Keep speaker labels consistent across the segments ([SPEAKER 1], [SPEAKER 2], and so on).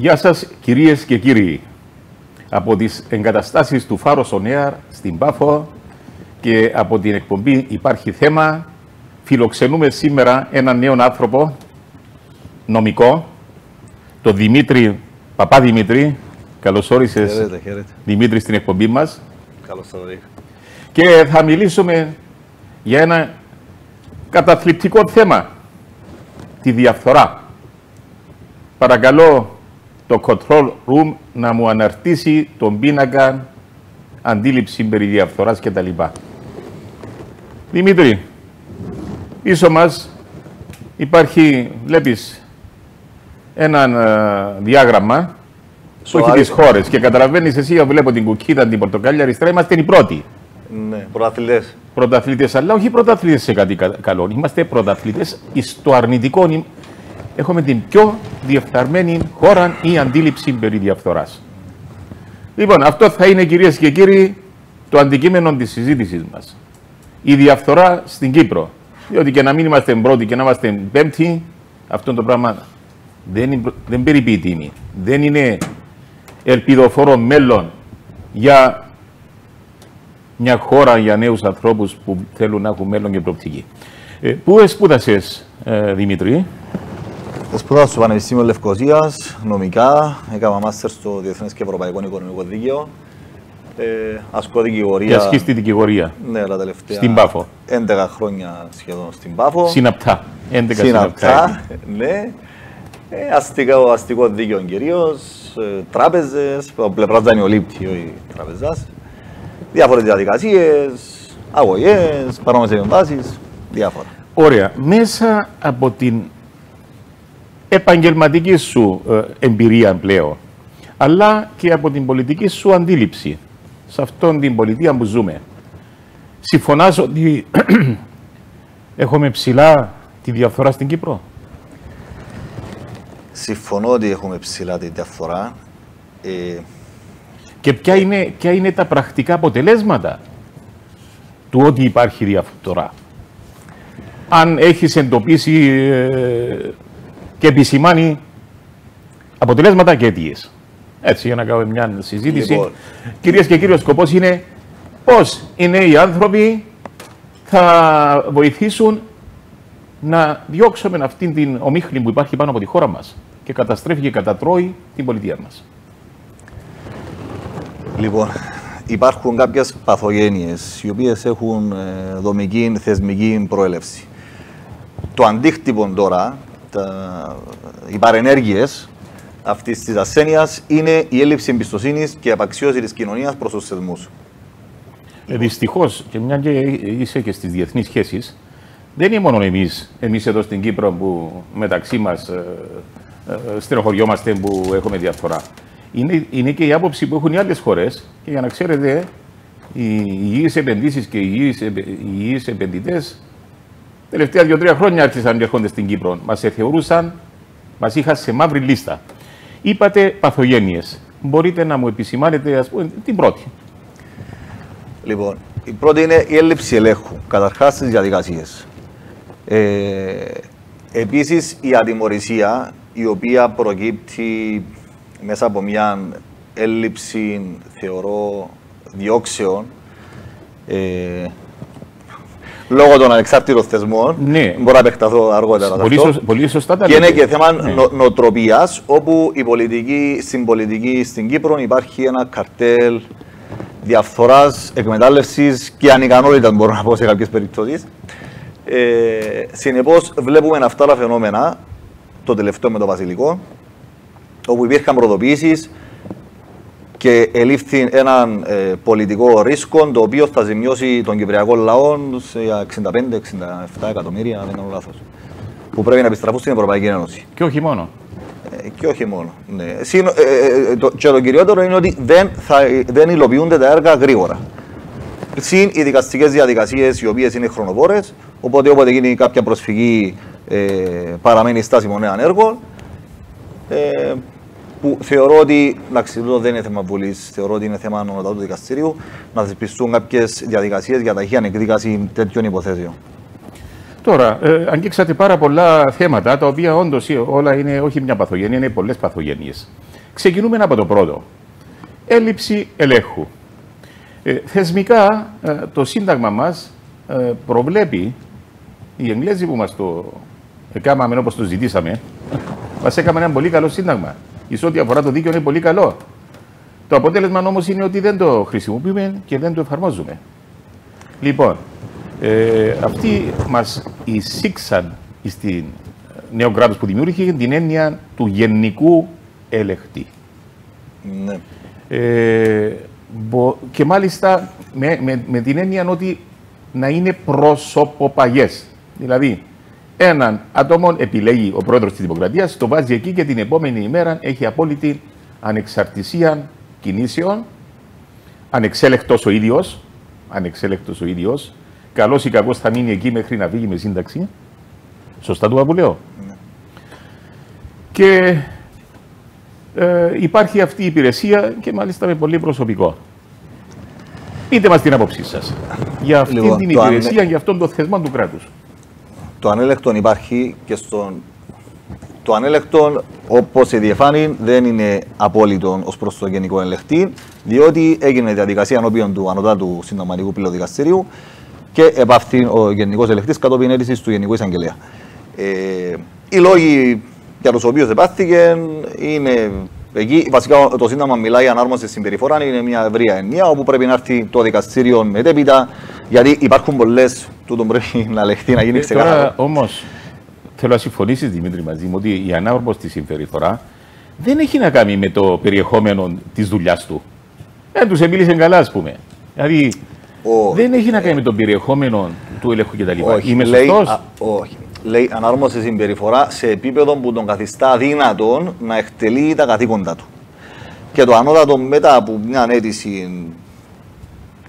[SPEAKER 1] Γεια σας κυρίες και κύριοι. Από τις εγκαταστάσεις του Φάρος On Air στην Πάφο και από την εκπομπή Υπάρχει Θέμα, φιλοξενούμε σήμερα έναν νέο άνθρωπο, νομικό, τον Δημήτρη Παπαδημήτρη. Καλώς όρισες,
[SPEAKER 2] χαίρετε.
[SPEAKER 1] Δημήτρη, στην εκπομπή μας.
[SPEAKER 2] Καλώς ήρθατε.
[SPEAKER 1] Και θα μιλήσουμε για ένα καταθλιπτικό θέμα, τη διαφθορά. Παρακαλώ το control room να μου αναρτήσει τον πίνακα αντίληψη περί διαφθοράς κτλ. Δημήτρη, πίσω μας υπάρχει, βλέπεις, ένα διάγραμμα που έχει τις χώρες και καταλαβαίνεις εσύ, βλέπω την κουκκίδα, την πορτοκάλια αριστερά, είμαστε οι πρώτοι.
[SPEAKER 2] Ναι, πρωταθλητές.
[SPEAKER 1] Πρωταθλητές, αλλά όχι πρωταθλητές σε κάτι καλό. Είμαστε πρωταθλητές στο αρνητικό. Έχουμε την πιο διεφθαρμένη χώρα ή αντίληψη περί διαφθοράς. Λοιπόν, αυτό θα είναι, κυρίες και κύριοι, το αντικείμενο της συζήτησης μας. Η διαφθορά στην Κύπρο. Διότι και να μην είμαστε πρώτοι και να είμαστε πέμπτοι, αυτό το πράγμα δεν περιποιεί τιμή. Δεν είναι ελπιδοφόρο μέλλον για μια χώρα, για νέους ανθρώπους που θέλουν να έχουν μέλλον και προοπτική. Πού σπούδασες, Δημήτρη?
[SPEAKER 2] Σπούδασα στο Πανεπιστήμιο Λευκωσίας, νομικά. Έκανα μάστερ στο Διεθνές και Ευρωπαϊκό Οικονομικό Δίκαιο. Ασκώ δικηγορία.
[SPEAKER 1] Και ασκείς τη δικηγορία.
[SPEAKER 2] Ναι, τα τελευταία.
[SPEAKER 1] Στην Πάφο.
[SPEAKER 2] 11 χρόνια σχεδόν στην Πάφο.
[SPEAKER 1] Συναπτά. 11 συναπτά.
[SPEAKER 2] Ναι. Αστικό δίκαιο κυρίως. Τράπεζες, από πλευράς δανειολήπτη, όχι τράπεζας. Διάφορες διαδικασίες, αγωγές, παρόμοιες επεμβάσεις, διάφορα.
[SPEAKER 1] Ωραία. Μέσα από την επαγγελματική σου εμπειρία πλέον, αλλά και από την πολιτική σου αντίληψη σε αυτήν την πολιτεία που ζούμε, συμφωνάς ότι έχουμε ψηλά τη διαφθορά στην Κύπρο?
[SPEAKER 2] Συμφωνώ ότι έχουμε ψηλά τη διαφθορά.
[SPEAKER 1] Και ποια είναι τα πρακτικά αποτελέσματα του ότι υπάρχει διαφθορά? Αν έχεις εντοπίσει και επισημάνει αποτελέσματα και αιτίες. Έτσι, για να κάνουμε μια συζήτηση. Λοιπόν, κυρίες και κύριοι, ο σκοπός είναι πώς οι νέοι άνθρωποι θα βοηθήσουν να διώξουμε αυτήν την ομίχλη που υπάρχει πάνω από τη χώρα μας και καταστρέφει και κατατρώει την πολιτεία μας.
[SPEAKER 2] Λοιπόν, υπάρχουν κάποιες παθογένειες οι οποίες έχουν δομική, θεσμική προέλευση. Το αντίκτυπο τώρα, οι παρενέργειες αυτής της ασθένειας είναι η έλλειψη εμπιστοσύνης και απαξίωση της κοινωνίας προς τους θεσμούς.
[SPEAKER 1] Δυστυχώς, και μια και είσαι και στις διεθνείς σχέσεις, δεν είναι μόνο εμείς εδώ στην Κύπρο που μεταξύ μας στενοχωριόμαστε που έχουμε διαφθορά. Είναι και η άποψη που έχουν οι άλλες χώρες, και για να ξέρετε, οι υγιείς επενδύσεις και οι υγιείς επενδυτές τελευταία 2-3 χρόνια άρχισαν και έρχονται στην Κύπρο. Μας θεωρούσαν, μας είχαν σε μαύρη λίστα. Είπατε παθογένειες. Μπορείτε να μου επισημάνετε, ας πούμε, την πρώτη?
[SPEAKER 2] Λοιπόν, η πρώτη είναι η έλλειψη ελέγχου, καταρχάς στις διαδικασίες. Επίσης, η ατιμωρησία, η οποία προκύπτει μέσα από μια έλλειψη, θεωρώ, διώξεων, λόγω των ανεξάρτητων θεσμών,
[SPEAKER 1] ναι.
[SPEAKER 2] Μπορώ να επεκταθώ αργότερα.
[SPEAKER 1] Πολύ σωστά τα
[SPEAKER 2] και
[SPEAKER 1] λέτε.
[SPEAKER 2] είναι και θέμα νοοτροπίας, όπου στην πολιτική στην Κύπρο υπάρχει ένα καρτέλ διαφθοράς, εκμετάλλευσης και ανικανότητας, μπορώ να πω σε κάποιες περιπτώσεις. Συνεπώς, βλέπουμε αυτά τα φαινόμενα, το τελευταίο με το Βασιλικό, όπου υπήρχαν προδοποιήσεις και ελήφθη έναν πολιτικό ρίσκο, το οποίο θα ζημιώσει τον κυπριακό λαό σε 65-67 εκατομμύρια, αν δεν κάνω λάθος, που πρέπει να επιστραφούν στην Ευρωπαϊκή Ένωση.
[SPEAKER 1] Και όχι μόνο.
[SPEAKER 2] Και όχι μόνο. Ναι. Και το κυριότερο είναι ότι δεν υλοποιούνται τα έργα γρήγορα. Συν οι δικαστικές διαδικασίες, οι οποίες είναι χρονοβόρες, οπότε όποτε γίνει κάποια προσφυγή παραμένει στάσιμο νέων έργων. Που θεωρώ ότι, εντάξει, δεν είναι θέμα Βουλής, θεωρώ ότι είναι θέμα ανώτατου δικαστηρίου να θεσπιστούν κάποιες διαδικασίες για ταχεία εκδίκαση τέτοιων υποθέσεων.
[SPEAKER 1] Τώρα, αγγίξατε πάρα πολλά θέματα, τα οποία όντως όλα είναι όχι μια παθογένεια, είναι πολλές παθογένειες. Ξεκινούμε από το πρώτο. Έλλειψη ελέγχου. Θεσμικά, το Σύνταγμα μας προβλέπει, οι Εγγλέζοι που μας το έκαναμε όπως το ζητήσαμε, μας έκαναν ένα πολύ καλό Σύνταγμα. Εις ό,τι αφορά το δίκαιο είναι πολύ καλό. Το αποτέλεσμα όμως είναι ότι δεν το χρησιμοποιούμε και δεν το εφαρμόζουμε. Λοιπόν, αυτοί μας εισήξαν στην νέο κράτος που δημιούργηκε την έννοια του γενικού ελεγχτή.
[SPEAKER 2] Ναι.
[SPEAKER 1] Και μάλιστα με την έννοια ότι να είναι προσωποπαγές. Δηλαδή, έναν άτομο επιλέγει ο πρόεδρος της Δημοκρατίας, το βάζει εκεί και την επόμενη ημέρα έχει απόλυτη ανεξαρτησία κινήσεων, ανεξέλεκτος ο ίδιος, καλός ή κακός θα μείνει εκεί μέχρι να φύγει με σύνταξη. Σωστά το που λέω. Ναι. Και υπάρχει αυτή η υπηρεσία και μάλιστα με πολύ προσωπικό. Πείτε μας την άποψή σας για αυτή την υπηρεσία, για αυτόν τον θεσμό του κράτους.
[SPEAKER 2] Το ανέλεκτον υπάρχει και στον... Το ανέλεκτον, όπως διεφάνει, δεν είναι απόλυτο ως προς το γενικό ελεγχτή, διότι έγινε διαδικασία ενώπιον του Ανωτάτου Συνταγματικού Πυλοδικαστηρίου και επαύθη ο Γενικός Ελεγχτής κατόπιν αίτησης του Γενικού Εισαγγελέα. Οι λόγοι για τους οποίους επάθηκε είναι εκεί. Βασικά το Σύνταγμα μιλάει για ανάρμοση συμπεριφορά, είναι μια ευρεία ενία όπου πρέπει να έρθει το δικαστήριο μετέπειτα, γιατί υπάρχουν πολλές, τούτο πρέπει να λεχθεί, να γίνει ξεκάθαρο.
[SPEAKER 1] Τώρα όμως θέλω να συμφωνήσεις, Δημήτρη, μαζί μου ότι η ανάρμοση συμπεριφορά δεν έχει να κάνει με το περιεχόμενο της δουλειάς του. Δεν τους μίλησε καλά, ας πούμε. Δηλαδή δεν έχει να κάνει με το περιεχόμενο του ελέγχου κτλ. Είμαι σωστός?
[SPEAKER 2] Όχι. Λέει ανάρμοση συμπεριφορά σε επίπεδο που τον καθιστά δυνατόν να εκτελεί τα καθήκοντά του. Και το ανώτατο μετά από μια αίτηση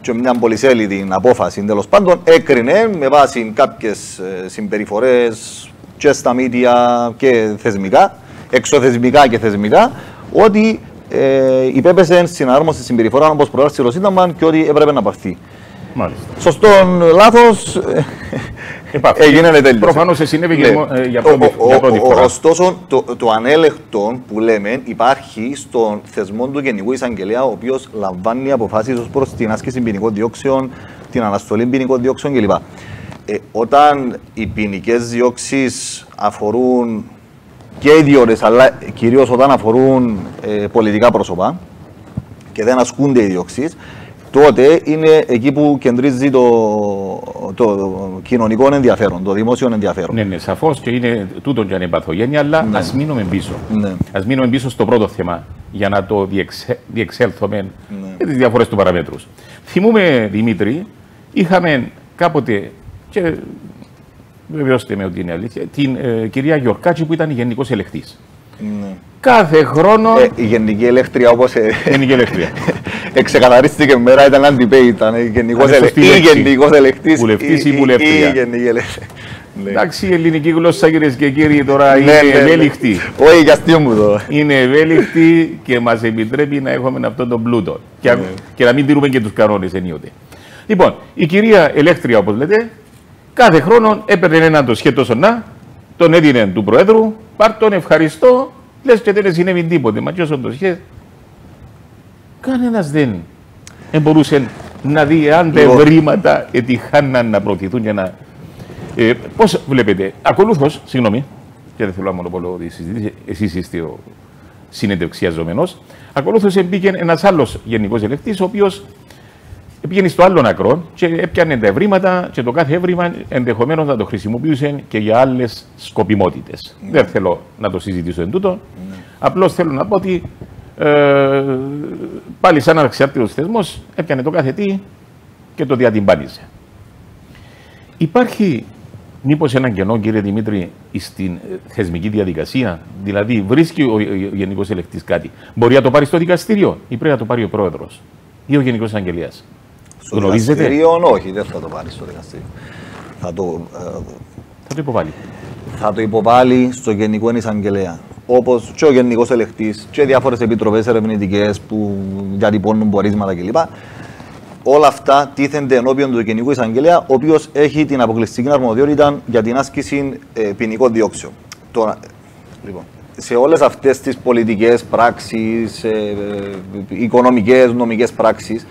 [SPEAKER 2] και μια πολυσέλιδη απόφαση, τέλος πάντων, έκρινε με βάση κάποιες συμπεριφορές και στα μίδια και θεσμικά, εξωθεσμικά και θεσμικά, ότι υπέπεσε στην ανάρμοση συμπεριφορά όπως προέρχεται το Σύνταγμα και ότι έπρεπε να πάρθει.
[SPEAKER 1] Μάλιστα.
[SPEAKER 2] Σωστόν, λάθος, έγινε τέλειος.
[SPEAKER 1] Προφανώς συνέβη για πρώτη φορά.
[SPEAKER 2] Ωστόσο, το ανέλεκτο που λέμε υπάρχει στον θεσμό του Γενικού Εισαγγελέα, ο οποίος λαμβάνει αποφάσεις ως προς την άσκηση ποινικών διώξεων, την αναστολή ποινικών διώξεων κλπ. Όταν οι ποινικές διώξεις αφορούν και ιδιώτες, αλλά κυρίως όταν αφορούν πολιτικά πρόσωπα και δεν ασκούνται οι διώξεις, τότε είναι εκεί που κεντρίζει το κοινωνικό ενδιαφέρον, το δημόσιο ενδιαφέρον.
[SPEAKER 1] Ναι, σαφώς και είναι τούτο και ανεπαθογένεια, αλλά ναι. Ας μείνουμε πίσω. Ναι. Ας μείνουμε πίσω στο πρώτο θέμα για να το διεξέλθουμε με τις διαφορές του παραμέτρους. Θυμούμε, Δημήτρη, είχαμε κάποτε, και βεβαιώστε με ότι είναι αλήθεια, την κυρία Γιορκάτση που ήταν γενικός ελεγχτής. Ναι. Κάθε χρόνο.
[SPEAKER 2] Η γενική ελεύθερια, όπως.
[SPEAKER 1] Γενική ελεύθερια.
[SPEAKER 2] Εξεκαθαρίστηκε μέρα, ήταν αντιπέη, ήταν γενικός ελεγχτής.
[SPEAKER 1] Βουλευτής ή βουλευτρία. Εντάξει, η ελληνική γλώσσα, κυρίες και κύριοι, τώρα είναι ευέλικτη.
[SPEAKER 2] Όχι, για αστείο μου εδώ.
[SPEAKER 1] Είναι ευέλικτη και μας επιτρέπει να έχουμε αυτόν τον πλούτο. Και να μην τηρούμε και τους κανόνες ενίοτε. Λοιπόν, η κυρία ελεύθερια, όπως λέτε, κάθε χρόνο έπαιρνε έναν το σχέτο σονά, τον έδινε του Προέδρου, πάρ' τον, ευχαριστώ, λες και δεν συνέβη τίποτε. Μα ποιος το σχέδιο. Κανένας δεν μπορούσε να δει αν τα ευρήματα ετυχάναν να προωθηθούν για να. Πώς βλέπετε, ακολούθως, συγγνώμη, και δεν θέλω να μονοπολώ τη συζήτηση, εσείς είστε ο συνεντευξιαζόμενος, ακολούθως μπήκε ένας άλλος γενικός ελεγχτής, ο οποίος πήγαινε στο άλλον άκρο και έπιανε τα ευρήματα και το κάθε εύρημα ενδεχομένως να το χρησιμοποιούσε και για άλλες σκοπιμότητες. Δεν θέλω να το συζητήσω εν τούτο. Απλώς θέλω να πω ότι πάλι σαν ανεξάρτητος θεσμός έπιανε το κάθε τι και το διατυμπάνιζε. Υπάρχει μήπως έναν κενό, κύριε Δημήτρη, στην θεσμική διαδικασία? Δηλαδή βρίσκει ο Γενικός Ελεγχτής κάτι, μπορεί να το πάρει στο δικαστήριο ή πρέπει να το πάρει ο Πρόεδρος ή ο Γενικός Εισαγγελέας?
[SPEAKER 2] Στο δικαστήριο όχι, δεν θα το πάρει στο δικαστήριο. Θα το
[SPEAKER 1] υποβάλει.
[SPEAKER 2] Θα το υποβάλει στο Γενικό Εισαγγελέα. Όπως και ο Γενικός Ελεγχτής και διάφορες επιτροπές ερευνητικές που διατυπώνουν πορίσματα κλπ. Όλα αυτά τίθενται ενώπιον του Γενικού Εισαγγελέα, ο οποίος έχει την αποκλειστική αρμοδιότητα για την άσκηση ποινικών διώξεων. Τώρα, λοιπόν, σε όλες αυτές τις πολιτικές πράξεις, οικονομικές, νομικές πράξεις,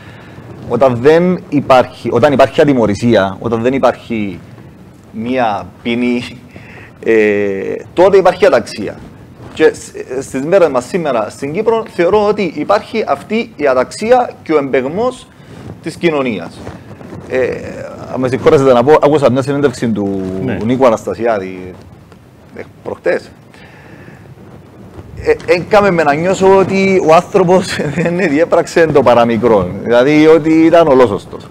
[SPEAKER 2] όταν υπάρχει ατιμωρησία, όταν δεν υπάρχει μία ποινή, τότε υπάρχει αταξία. Και στις μέρες μας σήμερα στην Κύπρο θεωρώ ότι υπάρχει αυτή η αταξία και ο εμπεγμός της κοινωνίας. Με συγχωρέσετε να πω, άκουσα μια συνέντευξη του Νίκου Αναστασιάδη προχτές. Έκαμε με να νιώσω ότι ο άνθρωπος δεν διέπραξε το παραμικρό, δηλαδή ότι ήταν ολόσωστος.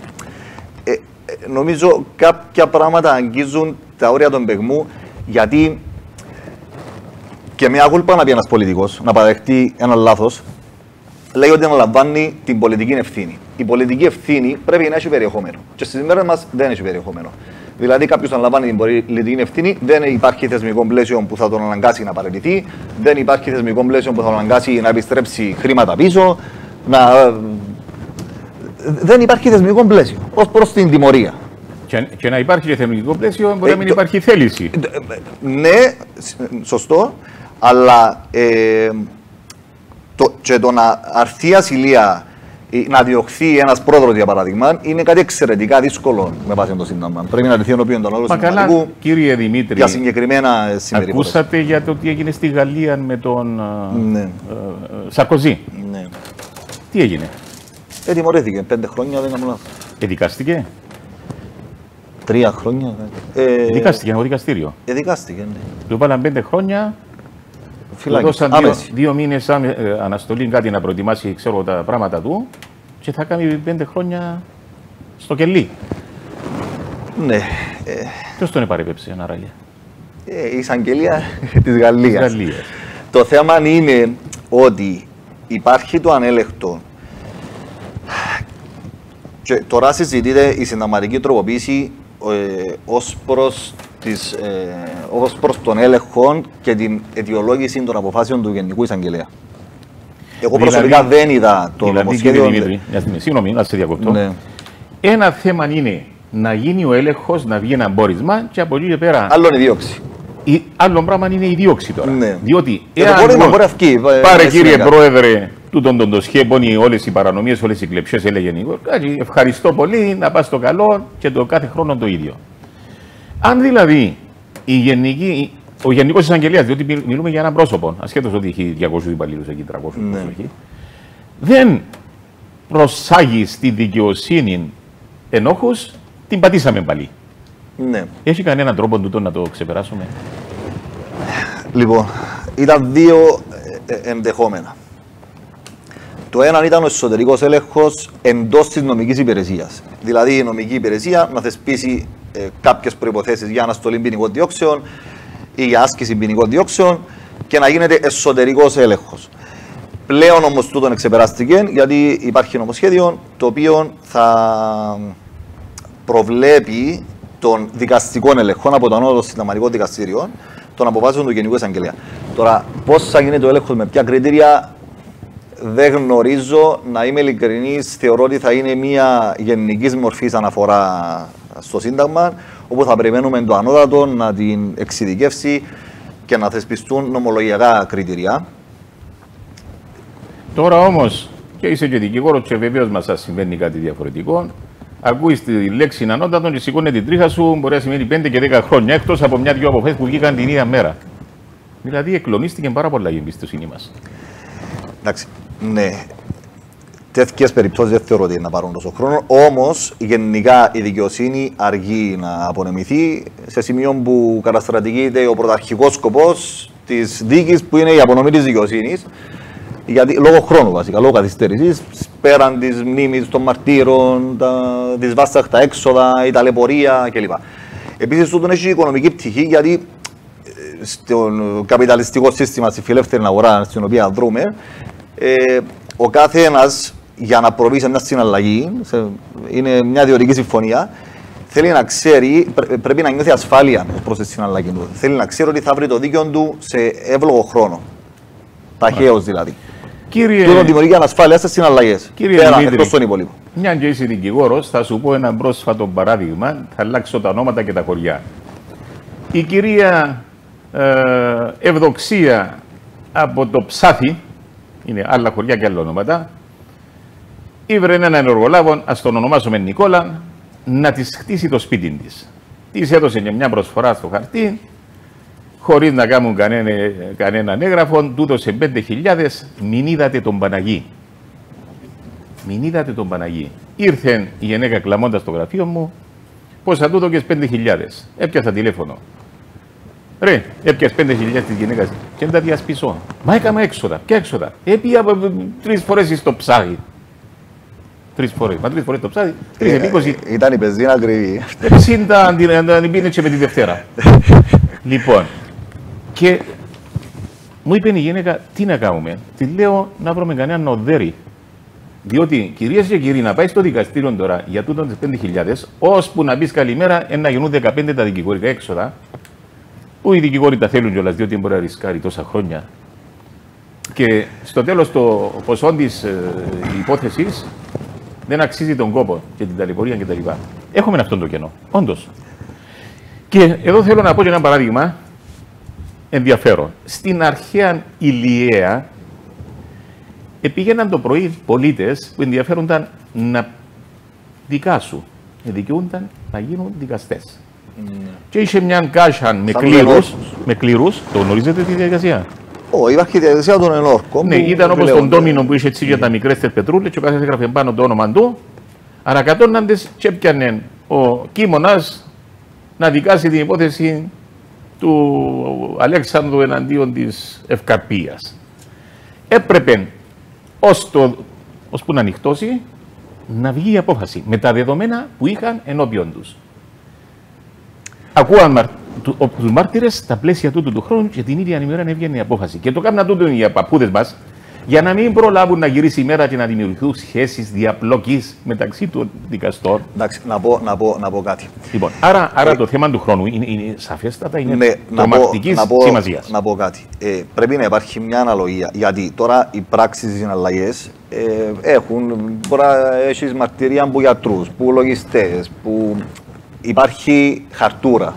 [SPEAKER 2] Νομίζω κάποια πράγματα αγγίζουν τα όρια του εμπεγμού, γιατί και μια κούλπα να πει ένας πολιτικός, να παραδεχτεί ένα λάθος, λέει ότι αναλαμβάνει την πολιτική ευθύνη. Η πολιτική ευθύνη πρέπει να έχει περιεχόμενο. Και στις μέρες μας δεν έχει περιεχόμενο. Δηλαδή, κάποιος αναλαμβάνει την πολιτική ευθύνη, δεν υπάρχει θεσμικό πλαίσιο που θα τον αναγκάσει να παραιτηθεί, δεν υπάρχει θεσμικό πλαίσιο που θα τον αναγκάσει να επιστρέψει χρήματα πίσω. Δεν υπάρχει θεσμικό πλαίσιο ως προς την τιμωρία.
[SPEAKER 1] Και να υπάρχει και θεσμικό πλαίσιο, μπορεί να μην υπάρχει θέληση.
[SPEAKER 2] Ναι, σωστό, αλλά και το να αρθεί ασυλία, να διωχθεί ένας πρόεδρος, για παράδειγμα, είναι κάτι εξαιρετικά δύσκολο με βάση το Σύνταγμα. Πρέπει να αρθεί ενώπιον των άλλων συνταγματικού
[SPEAKER 1] κύριε Δημήτρη,
[SPEAKER 2] για συγκεκριμένα συμπεριφορές.
[SPEAKER 1] Ακούσατε για το τι έγινε στη Γαλλία με τον Σαρκοζή.
[SPEAKER 2] Ναι.
[SPEAKER 1] Τι έγινε?
[SPEAKER 2] Τιμωρήθηκε 5 χρόνια, δεν κάνω λάθος.
[SPEAKER 1] Δικαστήκε?
[SPEAKER 2] 3 χρόνια.
[SPEAKER 1] Δικάστηκε από δικαστήριο.
[SPEAKER 2] Δικάστηκε, ναι.
[SPEAKER 1] Του βάλαν 5 χρόνια. Του δώσαν 2 μήνες αναστολή, κάτι να προετοιμάσει, ξέρω, τα πράγματα του, και θα κάνει 5 χρόνια στο
[SPEAKER 2] Ναι.
[SPEAKER 1] Ποιος τον επαρέπεψε, άραγε?
[SPEAKER 2] Η εισαγγελία της Γαλλίας. Το θέμα είναι ότι υπάρχει το ανέλεκτο. Και τώρα συζητείται η συνταγματική τροποποίηση ως προς τον έλεγχο και την αιτιολόγηση των αποφάσεων του Γενικού Εισαγγελέα. Εγώ προσωπικά δεν είδα το νομοσχέδιο.
[SPEAKER 1] Συγγνώμη, να σε διακοπτώ.
[SPEAKER 2] Ναι.
[SPEAKER 1] Ένα θέμα είναι να γίνει ο έλεγχος, να βγει ένα μπόρισμα, και από εκεί και πέρα.
[SPEAKER 2] Άλλο είναι η δίωξη.
[SPEAKER 1] Άλλο πράγμα είναι η δίωξη τώρα.
[SPEAKER 2] Ναι.
[SPEAKER 1] Διότι
[SPEAKER 2] πάρε,
[SPEAKER 1] κύριε Πρόεδρε, τούτον τον σχέπονι, όλες οι παρανομίες, όλες οι κλεψιές, έλεγε Νίκο, ευχαριστώ πολύ, να πας στο καλό, και το κάθε χρόνο το ίδιο. Αν δηλαδή ο Γενικός Εισαγγελέας, διότι μιλούμε για έναν πρόσωπο, ασχέτως ότι έχει 200 υπαλλήλους εκεί, 300 εκεί, δεν προσάγει στη δικαιοσύνη ενόχους, την πατήσαμε πάλι.
[SPEAKER 2] Ναι.
[SPEAKER 1] Έχει κανέναν τρόπο τούτο να το ξεπεράσουμε?
[SPEAKER 2] Λοιπόν, ήταν δύο ενδεχόμενα. Το ένα ήταν ο εσωτερικός έλεγχος εντός της νομικής υπηρεσίας. Δηλαδή η νομική υπηρεσία να θεσπίσει κάποιες προϋποθέσεις για αναστολή ποινικών διώξεων ή για άσκηση ποινικών διώξεων και να γίνεται εσωτερικός έλεγχος. Πλέον όμως τούτον εξεπεράστηκε, γιατί υπάρχει νομοσχέδιο το οποίο θα προβλέπει των δικαστικών ελεγχών από το ανώτατο συνταγματικό δικαστήριο των αποφάσεων του Γενικού Εισαγγελέα. Τώρα, πώς θα γίνεται ο έλεγχος, με ποια κριτήρια, δεν γνωρίζω. Να είμαι ειλικρινής, θεωρώ ότι θα είναι μια γενικής μορφής αναφορά στο Σύνταγμα, όπου θα περιμένουμε το ανώτατο να την εξειδικεύσει και να θεσπιστούν νομολογιακά κριτήρια.
[SPEAKER 1] Τώρα όμως, και είσαι και δικηγόρος και βεβαίως μας συμβαίνει κάτι διαφορετικό, ακούεις τη λέξη ανώτατον και σηκώνει την τρίχα σου, μπορεί να σημαίνει 5 και 10 χρόνια, εκτός από μια-δυο αποφάσεις που βγήκαν την ίδια μέρα. Δηλαδή, εκλονίστηκε πάρα πολλά η εμπιστοσύνη μας.
[SPEAKER 2] Εντάξει, ναι. Τέτοιες περιπτώσεις δεν θεωρώ ότι είναι να πάρουν τόσο χρόνο. Όμως, γενικά η δικαιοσύνη αργεί να απονεμηθεί σε σημείο που καταστρατηγείται ο πρωταρχικός σκοπός της δίκης, που είναι η απονομή της δικαιοσύνης. Γιατί, λόγω χρόνου βασικά, λόγω καθυστέρησης, πέραν της μνήμης των μαρτύρων, τα δυσβάσταχτα έξοδα, η ταλαιπωρία κλπ. Επίσης, τούτον έχει οικονομική πτυχή, γιατί στο καπιταλιστικό σύστημα, στη φιλεύθερη αγορά στην οποία δρούμε, ο κάθε ένας για να προβεί σε μια συναλλαγή, είναι μια διορική συμφωνία, θέλει να ξέρει, πρέπει να νιώθει ασφάλεια προς τη συναλλαγή του. Θέλει να ξέρει ότι θα βρει το δίκαιο του σε εύλογο χρόνο. Ταχαίως δηλαδή. Τούτον δημιουργεί ανασφάλεια στις συναλλαγές. Πέρα, εκτός των υπολείπων.
[SPEAKER 1] Μια και είσαι δικηγόρος, θα σου πω ένα πρόσφατο παράδειγμα, θα αλλάξω τα ονόματα και τα χωριά. Η κυρία Ευδοξία από το Ψάθι, είναι άλλα χωριά και άλλα ονόματα, ήβρε έναν ενεργολάβο, ας τον ονομάσουμε Νικόλα, να της χτίσει το σπίτι της. Της έδωσε και μια προσφορά στο χαρτί, χωρίς να κάνουν κανέναν έγγραφο, του έδωσε 5.000, μην είδατε τον Παναγί. Μην είδατε τον Παναγί. Ήρθε η γυναίκα κλαμώντας στο γραφείο μου, πώς θα του δώκες 5.000. Έπιασα τηλέφωνο. Ρε, έπιασε 5.000 της γυναίκας και δεν τα διασπίσω. Μα έκανα έξοδα. Ποια έξοδα? Έπια 3 φορές στο Ψάθι. 3 φορές. Μα 3 φορές στο Ψάθι. 3 επί 20.
[SPEAKER 2] Ήταν η πεζίνα ακριβή.
[SPEAKER 1] 60 την πίνε και με τη Δευτέρα. Λοιπόν, και μου είπε η γυναίκα, τι να κάνουμε. Τη λέω να βρούμε κανέναν οδέρι. Διότι, κυρίες και κύριοι, να πάει στο δικαστήριο τώρα για τούτον τις 5.000, ώσπου να πεις καλημέρα, να γίνουν 15 τα δικηγορικά έξοδα, που οι δικηγόροι τα θέλουν κιόλας, διότι μπορεί να ρισκάρει τόσα χρόνια. Και στο τέλος το ποσό της υπόθεσης δεν αξίζει τον κόπο και την ταλαιπωρία κτλ. Έχουμε αυτό το κενό, όντως. Και εδώ θέλω να πω και ένα παράδειγμα ενδιαφέρον. Στην αρχαία Ηλιαία πήγαιναν το πρωί πολίτες που ενδιαφέρονταν να δικάσουν, δικαιούνταν να γίνουν δικαστές. Και είχε μια κάσια με κλήρους, το γνωρίζετε τη διαδικασία?
[SPEAKER 2] Όχι, υπάρχει η διαδικασία των ενόρκων.
[SPEAKER 1] Ναι, ήταν όπως τον ντόμινο που είχε έτσι για τα μικρές πετρούλες και ο καθένας έγραφε πάνω το όνομα του. Ανακατώναντες και έπιανε ο κείμονας να δικάσει την υπόθεση του Αλέξανδρου εναντίον της Ευκαρπίας. Έπρεπε ώσπου να ανοιχτώσει να βγει η απόφαση με τα δεδομένα που είχαν ενώπιον τους. Ακούαν τους μάρτυρες στα πλαίσια τούτου του χρόνου και την ίδια ημέρα έβγαινε η απόφαση. Και το κάνουν τούτο οι παππούδες μας για να μην προλάβουν να γυρίσει η μέρα και να δημιουργηθούν σχέσεις διαπλοκής μεταξύ των δικαστών.
[SPEAKER 2] Εντάξει, να πω κάτι.
[SPEAKER 1] Λοιπόν, άρα το θέμα του χρόνου είναι σαφέστατα, είναι τρομακτικής σημασίας.
[SPEAKER 2] Να πω κάτι. Πρέπει να υπάρχει μια αναλογία. Γιατί τώρα οι πράξεις, οι συναλλαγές μπορεί να έχεις μαρτυρία από γιατρούς, που λογιστές, που υπάρχει χαρτούρα.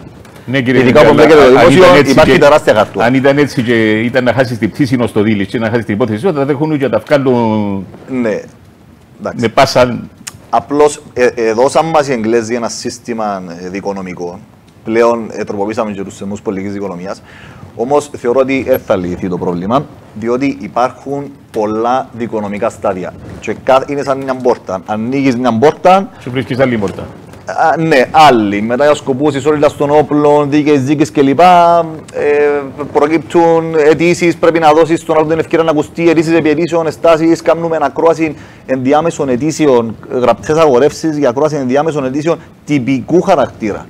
[SPEAKER 1] Ναι, κύριε,
[SPEAKER 2] ειδικά που μπλέκεται το δημόσιο, υπάρχει τεράστια χαρτούρα.
[SPEAKER 1] Αν ήταν έτσι και ήταν να χάσεις την πτήση στο δίλης και να χάσεις την υπόθεση, θα δέχουν και τα βγάλουν με πάσα.
[SPEAKER 2] Απλώς δώσαν μας οι Εγγλέζοι ένα σύστημα δικονομικό. Πλέον τροποποιήσαμε και τους θεσμούς πολιτικής δικονομίας. Όμως θεωρώ ότι θα λυθεί το πρόβλημα, διότι υπάρχουν πολλά δικονομικά στάδια. Και είναι σαν μια πόρτα. Ανοίγεις μια πόρτα.
[SPEAKER 1] Σου βρίσκεις άλλη πόρτα.
[SPEAKER 2] Ναι, άλλοι. Μετά για σκοπούς ισότητας των όπλων, δίκαιες δίκες κλπ. Προκύπτουν αιτήσεις, πρέπει να δώσεις στον άλλο την ευκαιρία να ακουστεί, αιτήσεις επί αιτήσεων, εστάσεις. Κάνουμε ακρόαση ενδιάμεσων αιτήσεων, γραπτές αγορεύσεις για ακρόαση ενδιάμεσων αιτήσεων τυπικού χαρακτήρα.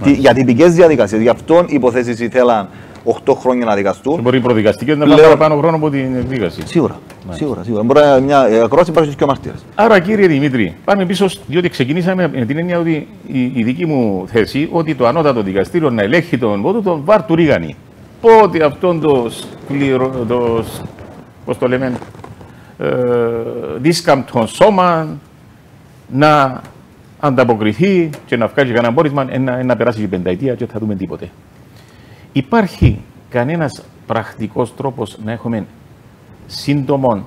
[SPEAKER 2] Για τυπικές διαδικασίες. Γι' αυτό οι υποθέσεις ήθελαν 8 χρόνια να δικαστούν.
[SPEAKER 1] Μπορεί οι προδικαστικές να πάνε παραπάνω χρόνο από την δίκαση.
[SPEAKER 2] Σίγουρα. Μπορεί να μια ακρόαση υπάρχει και ο μάρτυρας.
[SPEAKER 1] Άρα, κύριε Δημήτρη, πάμε πίσω, διότι ξεκινήσαμε με την έννοια ότι η δική μου θέση ότι το ανώτατο δικαστήριο να ελέγχει τον βότο τον βάρ του Ρίγανη. Πότε αυτόν πώς το λέμε, δίσκαμπτον σώμα να ανταποκριθεί και να βγάλει κανένα πόρισμα, να περάσει και πενταετία και θα δούμε τίποτε. Υπάρχει κανένας πρακτικός τρόπος να έχουμε σύντομων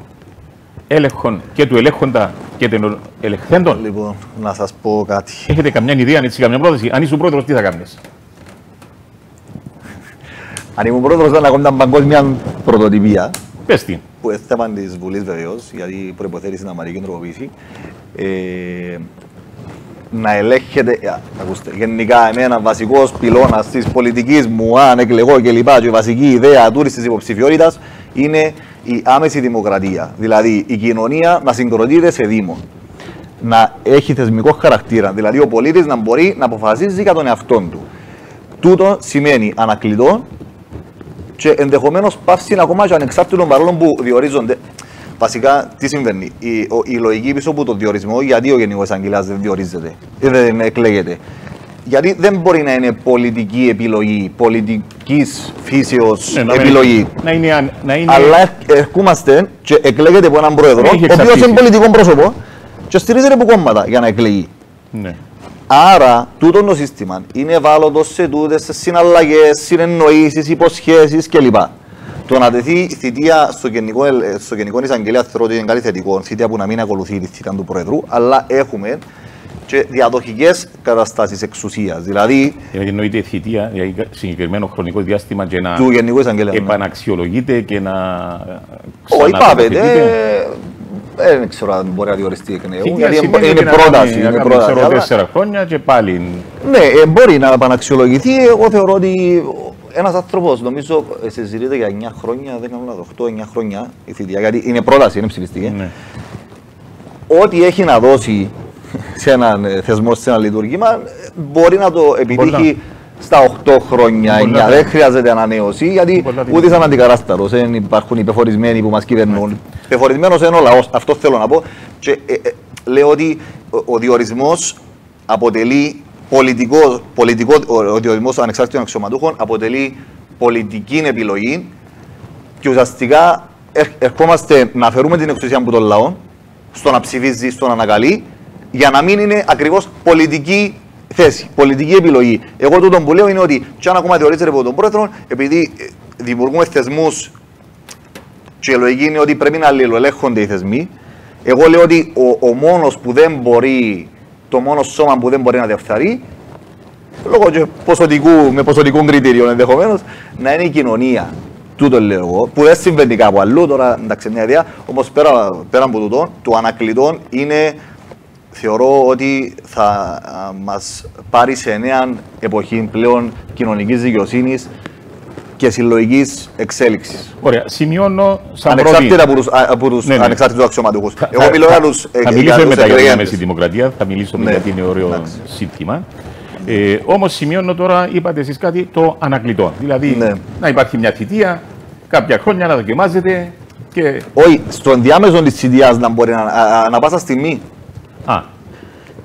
[SPEAKER 1] έλεγχων και του ελέγχοντα και των ελεγχθέντων?
[SPEAKER 2] Λοιπόν, να σας πω κάτι.
[SPEAKER 1] Έχετε καμιά ιδέα, έτσι, καμιά πρόταση? Αν ήσουν πρόεδρος, τι θα κάνεις?
[SPEAKER 2] Αν ήμουν πρόεδρος, θα έκανα παγκόσμια πρωτοτυπία.
[SPEAKER 1] Πες τι.
[SPEAKER 2] Που είναι θέμα της Βουλής βεβαίως, γιατί προϋποθέτει συνταγματική τροποποίηση. Να ελέγχεται, ακούστε, γενικά εμένα βασικός πυλώνας της πολιτικής μου, αν εκλεγώ και λοιπά, και η βασική ιδέα τούρης της υποψηφιότητας είναι η άμεση δημοκρατία. Δηλαδή η κοινωνία να συγκροτείται σε δήμο. Να έχει θεσμικό χαρακτήρα, δηλαδή ο πολίτης να μπορεί να αποφασίζει για τον εαυτό του. Τούτο σημαίνει ανακλητό και ενδεχομένως πάυση ακόμα και ανεξάρτητων παρόλων που διορίζονται. Βασικά, τι συμβαίνει. Η λογική πίσω από τον διορισμό, γιατί ο Γενικός Εισαγγελέας δεν διορίζεται, δεν εκλέγεται. Γιατί δεν μπορεί να είναι πολιτική επιλογή, πολιτικής φύσεως επιλογή.
[SPEAKER 1] Να είναι...
[SPEAKER 2] Αλλά ερχόμαστε και εκλέγεται από έναν πρόεδρο, ο οποίος είναι πολιτικό πρόσωπο και στηρίζεται από κόμματα για να εκλεγεί.
[SPEAKER 1] Ναι.
[SPEAKER 2] Άρα, τούτο το σύστημα είναι ευάλωτο σε τούτες, σε συναλλαγές, συνεννοήσεις, υποσχέσεις κλπ. Το να τεθεί θητεία στο Γενικό Εισαγγελέα θεωρώ ότι είναι κάτι θετικό. Θητεία που να μην ακολουθεί τη θητεία του Προεδρού, αλλά έχουμε και διαδοχικές καταστάσεις εξουσίας. Δηλαδή.
[SPEAKER 1] Εννοείται θητεία για συγκεκριμένο χρονικό διάστημα και να
[SPEAKER 2] του Γενικού Εισαγγελέα,
[SPEAKER 1] επαναξιολογείται και να.
[SPEAKER 2] Όχι, πάπεται. Δεν ξέρω αν μπορεί να διοριστεί εκ νέου. Γιατί είναι πρόταση.
[SPEAKER 1] Είναι πρόταση. 4 χρόνια και πάλι.
[SPEAKER 2] Ναι, μπορεί να επαναξιολογηθεί. Εγώ θεωρώ ότι ένας άνθρωπος, νομίζω, συζητείται για 9 χρόνια, δεν κάνω 8-9 χρόνια η θητεία. Γιατί είναι πρόταση, είναι ψηφιστική.
[SPEAKER 1] Ναι.
[SPEAKER 2] Ό,τι έχει να δώσει σε έναν θεσμό, σε ένα λειτουργήμα, μπορεί να το επιτύχει στα 8 χρόνια, 9. Δεν χρειάζεται ανανέωση, γιατί ούτε σαν αντικατάστατος. Δεν υπάρχουν υπεφορισμένοι που μας κυβερνούν. Υπεφορισμένος είναι ο λαός. Αυτό θέλω να πω. Και λέω ότι ο διορισμός αποτελεί ο διορισμός ανεξάρτητων αξιωματούχων αποτελεί πολιτική επιλογή και ουσιαστικά ερχόμαστε να φέρουμε την εξουσία από τον λαό στο να ψηφίζει, στο να ανακαλεί, για να μην είναι ακριβώς πολιτική θέση, πολιτική επιλογή. Εγώ τούτο που λέω είναι ότι, και αν ακόμα διορίζεται από τον πρόεδρο, επειδή δημιουργούμε θεσμούς, και η λογική είναι ότι πρέπει να αλληλοελέγχονται οι θεσμοί, εγώ λέω ότι ο μόνος που δεν μπορεί, το μόνο σώμα που δεν μπορεί να διαφθαρεί, λόγω και με ποσοτικών κριτήριων ενδεχομένως, να είναι η κοινωνία. Τούτο λέω εγώ, που δεν συμβαίνει κάπου αλλού, τώρα εντάξει μια ιδέα, όμως πέρα από τούτο, το ανακλητό είναι, θεωρώ ότι θα μας πάρει σε νέα εποχή πλέον κοινωνικής δικαιοσύνης και συλλογικής εξέλιξης.
[SPEAKER 1] Ωραία, σημειώνω σαν
[SPEAKER 2] ανεξάρτητα από τους ανεξάρτητους αξιωματούχους. Εγώ μιλώ για τους
[SPEAKER 1] θα μιλήσω μετά για τη Μέση Δημοκρατία, θα μιλήσω γιατί είναι ωραίο σύστημα. Όμως σημειώνω τώρα, είπατε εσείς κάτι, το ανακλητό. Δηλαδή να υπάρχει μια θητεία, κάποια χρόνια να δοκιμάζεται και.
[SPEAKER 2] Όχι, στο ενδιάμεσο της θητείας να μπορεί να πάσα στιγμή.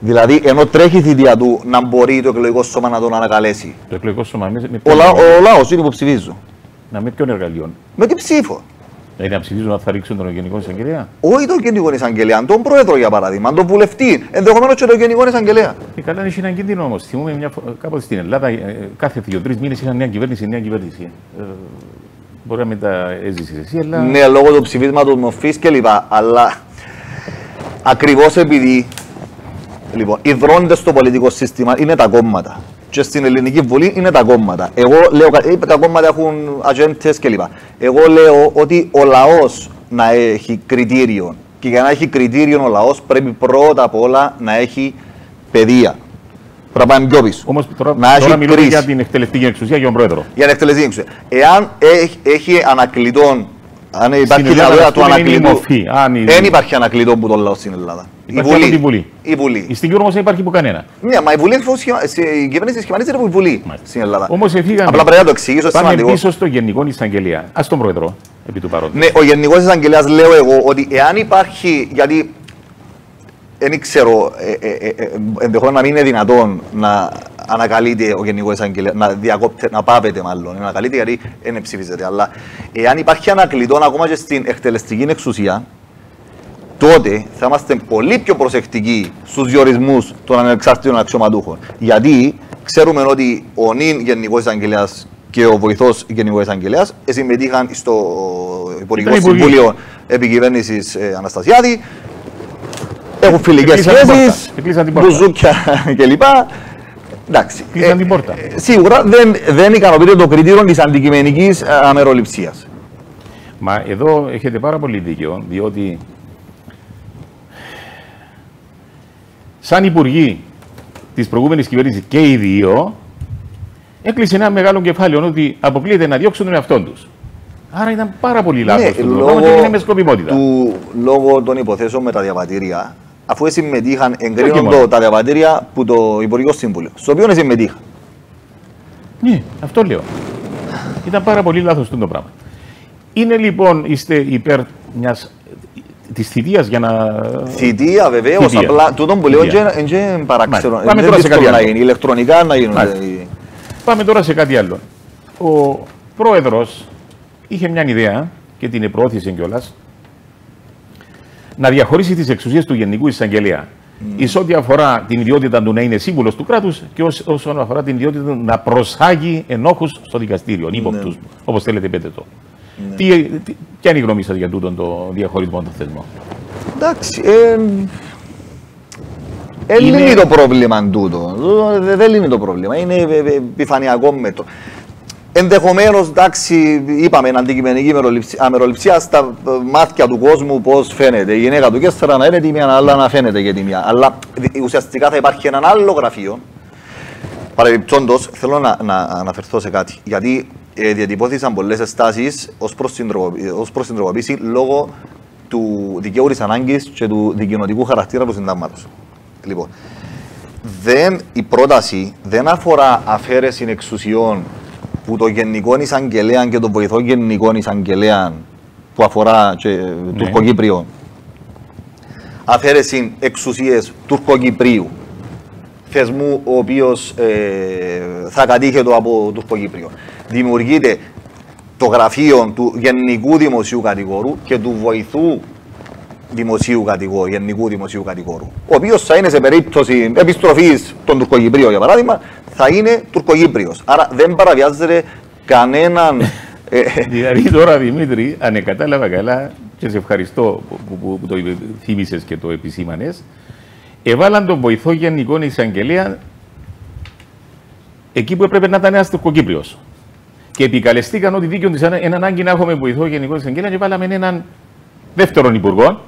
[SPEAKER 2] Δηλαδή, ενώ τρέχει η θητεία του, να μπορεί το εκλογικό σώμα να τον ανακαλέσει.
[SPEAKER 1] Το εκλογικό σώμα,
[SPEAKER 2] ο λαός είναι που ψηφίζω.
[SPEAKER 1] Με ποιον εργαλείο?
[SPEAKER 2] Με τι ψήφο.
[SPEAKER 1] Δηλαδή να ψηφίζουν να θα ρίξουν τον Γενικό Εισαγγελέα.
[SPEAKER 2] Όχι τον Γενικό Εισαγγελέα, τον πρόεδρο για παράδειγμα, τον βουλευτή, ενδεχομένως και τον Γενικό Εισαγγελέα.
[SPEAKER 1] Καλά, έχει έναν κίνδυνο όμως. Θυμούμε κάποτε στην Ελλάδα, κάθε 2-3 μήνες είχαν νέα κυβέρνηση. Μπορεί να μην τα έζησες εσύ, αλλά.
[SPEAKER 2] Ναι, λόγω του ψηφίσματος μορφής κλπ. Αλλά ακριβώς επειδή. Λοιπόν, οι δρόντες στο πολιτικό σύστημα είναι τα κόμματα. Και στην Ελληνική Βουλή είναι τα κόμματα. Εγώ λέω, τα κόμματα έχουν ατζέντες κλπ. Εγώ λέω ότι ο λαός να έχει κριτήριο. Και για να έχει κριτήριο ο λαός πρέπει πρώτα απ' όλα να έχει παιδεία. Πρέπει να πάμε πιο πίσω.
[SPEAKER 1] Όμως τώρα μιλούμε για την εκτελεστική εξουσία, για τον πρόεδρο.
[SPEAKER 2] Για την εκτελεστική εξουσία. Εάν έχει ανακλητών, αν υπάρχει δυνατότητα του ανακλητού, δεν υπάρχει ανακλητών που τον λαό στην Ελλάδα. Η Βουλή.
[SPEAKER 1] Στην Κύπρο όμως δεν υπάρχει που κανένα.
[SPEAKER 2] Ναι, μα η Βουλή η κυβέρνηση σχηματίζεται από η Βουλή στην Ελλάδα.
[SPEAKER 1] Όμως
[SPEAKER 2] απλά πρέπει να το εξηγήσω.
[SPEAKER 1] Πάμε πίσω στο Γενικό Εισαγγελέα. Ας τον πρόεδρο, επί του παρόντος.
[SPEAKER 2] Ναι, ο Γενικός Εισαγγελέας λέω εγώ ότι εάν υπάρχει. Γιατί δεν ξέρω, ενδεχομένως να μην είναι δυνατόν να ανακαλείται ο Γενικός Εισαγγελέας, να πάπεται μάλλον, να ανακαλείται γιατί δεν ψηφίζεται. Αλλά εάν υπάρχει ανακλητών ακόμα και στην εκτελεστική εξουσία, τότε θα είμαστε πολύ πιο προσεκτικοί στους διορισμούς των ανεξάρτητων αξιωματούχων. Γιατί ξέρουμε ότι ο νυν Γενικός Εισαγγελέας και ο βοηθός Γενικός Εισαγγελέας συμμετείχαν στο Υπουργικό Συμβούλιο Επικυβέρνησης Αναστασιάδη. Έχουν φιλικές σχέσεις, μπουζούκια κλπ. Εντάξει.
[SPEAKER 1] Κλείσαν την πόρτα.
[SPEAKER 2] Σίγουρα δεν ικανοποιείται το κριτήριο της αντικειμενικής αμεροληψίας.
[SPEAKER 1] Μα εδώ έχετε πάρα πολύ δίκιο, διότι σαν υπουργοί της προηγούμενης κυβέρνησης και οι δύο, έκλεισε ένα μεγάλο κεφάλαιο ότι αποκλείεται να διώξουν τον εαυτόν τους. Άρα ήταν πάρα πολύ λάθος.
[SPEAKER 2] Λόγω των υποθέσεων με τα διαβατήρια, αφού συμμετείχαν, εγκρίνονται τα διαβατήρια που το Υπουργικό Σύμβουλιο, στο οποίο συμμετείχαν.
[SPEAKER 1] Ναι, αυτό λέω. Ήταν πάρα πολύ λάθος το πράγμα. Είναι λοιπόν, είστε υπέρ της θητείας για να.
[SPEAKER 2] Θητεία βεβαίως, απλά τούτο που λέω δεν παράξενο.
[SPEAKER 1] Πάμε τώρα σε κάτι άλλο.
[SPEAKER 2] Ηλεκτρονικά να γίνονται.
[SPEAKER 1] Πάμε τώρα σε κάτι άλλο. Ο πρόεδρος είχε μια ιδέα και την προώθησε κιόλας να διαχωρίσει τις εξουσίες του Γενικού Εισαγγελέα. Εις ό,τι αφορά την ιδιότητα του να είναι σύμβουλος του κράτους και όσον αφορά την ιδιότητα του να προσάγει ενόχους στο δικαστήριο, ύποπτους, όπως θέλετε πείτε το. Ποια είναι η γνώμη σας για τούτον το διαχωρισμό των θεσμών?
[SPEAKER 2] Εντάξει, λύνει το πρόβλημα τούτο. Δεν λύνει το πρόβλημα. Είναι επιφανειακό μέτρο. Ενδεχομένως, εντάξει, είπαμε αντικειμενική αμεροληψία στα μάτια του κόσμου πώς φαίνεται. Η γυναίκα του Κέστρα να είναι τιμία, αλλά να φαίνεται και τιμία. Αλλά ουσιαστικά θα υπάρχει ένα άλλο γραφείο. Παρεμπιπτόντως, θέλω να αναφερθώ σε κάτι. Γιατί διατυπώθησαν πολλές ενστάσεις ως προς την τροποποίηση λόγω του δικαίου της ανάγκης και του δικαιωτικού χαρακτήρα του συντάγματος. Λοιπόν, η πρόταση δεν αφορά αφαίρεση εξουσιών που το Γενικό Εισαγγελέα και το Βοηθό Γενικό Εισαγγελέα που αφορά και Τουρκοκύπριο. Αφαίρεση εξουσίες Τουρκοκυπρίου. Θεσμού ο οποίος θα κατήχεται από Τουρκοκύπριο. Δημιουργείται το γραφείο του Γενικού Δημοσίου Κατηγόρου και του Βοηθού Γενικού Δημοσίου Κατηγόρου, ο οποίος θα είναι σε περίπτωση επιστροφής των Τουρκοκυπρίων, για παράδειγμα, θα είναι Τουρκοκύπριος. Άρα δεν παραβιάζεται κανέναν.
[SPEAKER 1] Δηλαδή τώρα, Δημήτρη, αν κατάλαβα καλά, και σε ευχαριστώ που το θύμισες και το επισήμανες, έβαλαν τον Βοηθό Γενικό Εισαγγελέα εκεί που έπρεπε να ήταν ένας Τουρκοκύπριος. Και επικαλεστήκαν ότι δίκαιο της είναι ανάγκη να έχουμε Βοηθό Γενικό Εισαγγελέα και βάλαμε έναν δεύτερον υπουργό.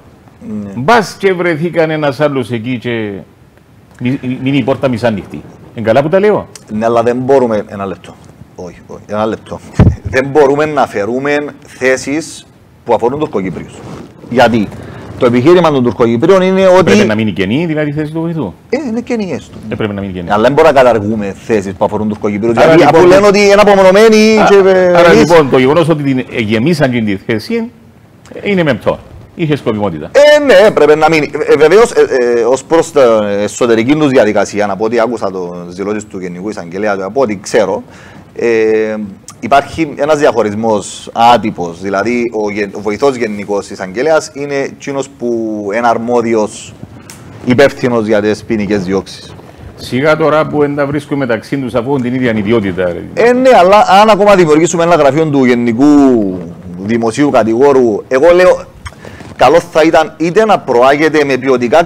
[SPEAKER 1] Μπας και βρεθήκαν ένας άλλος εκεί και μείνει η πόρτα μισάνοιχτη. Είναι καλά που τα λέω?
[SPEAKER 2] Ναι, αλλά δεν μπορούμε. Ένα λεπτό. Όχι, ένα λεπτό. Δεν μπορούμε να αφαιρούμε θέσεις που αφορούν Τουρκοκύπριους. Γιατί το επιχείρημα των Τουρκοκυπρίων είναι ότι.
[SPEAKER 1] Πρέπει να μείνει κενή, δηλαδή η θέση του βοηθού.
[SPEAKER 2] Είναι κενιές του.
[SPEAKER 1] Πρέπει να μείνει κενή.
[SPEAKER 2] Αλλά δεν μπορούμε να καταργούμε θέσεις που αφορούν Τουρκοκυπρίους. Γιατί λοιπόν, αφού λένε ότι είναι απομονωμένοι.
[SPEAKER 1] Άρα λοιπόν το γεγονός ότι την γεμίσαν την θέση είναι μεμπτό. Είχε σκοπιμότητα.
[SPEAKER 2] Ναι, πρέπει να μείνει. Βεβαίως, ως προς την εσωτερική του διαδικασία, από ό,τι άκουσα τις δηλώσεις του Γενικού Εισαγγελέα, από ό,τι ξέρω, υπάρχει ένας διαχωρισμός άτυπος. Δηλαδή, ο βοηθός Γενικός Εισαγγελέας είναι εκείνος που είναι αρμόδιος υπεύθυνος για τις ποινικές διώξεις.
[SPEAKER 1] Σιγά τώρα που δεν τα βρίσκουμε μεταξύ τους αφού έχουν την ίδια ιδιότητα.
[SPEAKER 2] Ναι, αλλά αν ακόμα δημιουργήσουμε ένα γραφείο του Γενικού Δημοσίου Κατηγόρου, εγώ λέω. Καλό θα ήταν είτε να προάγεται με ποιοτικά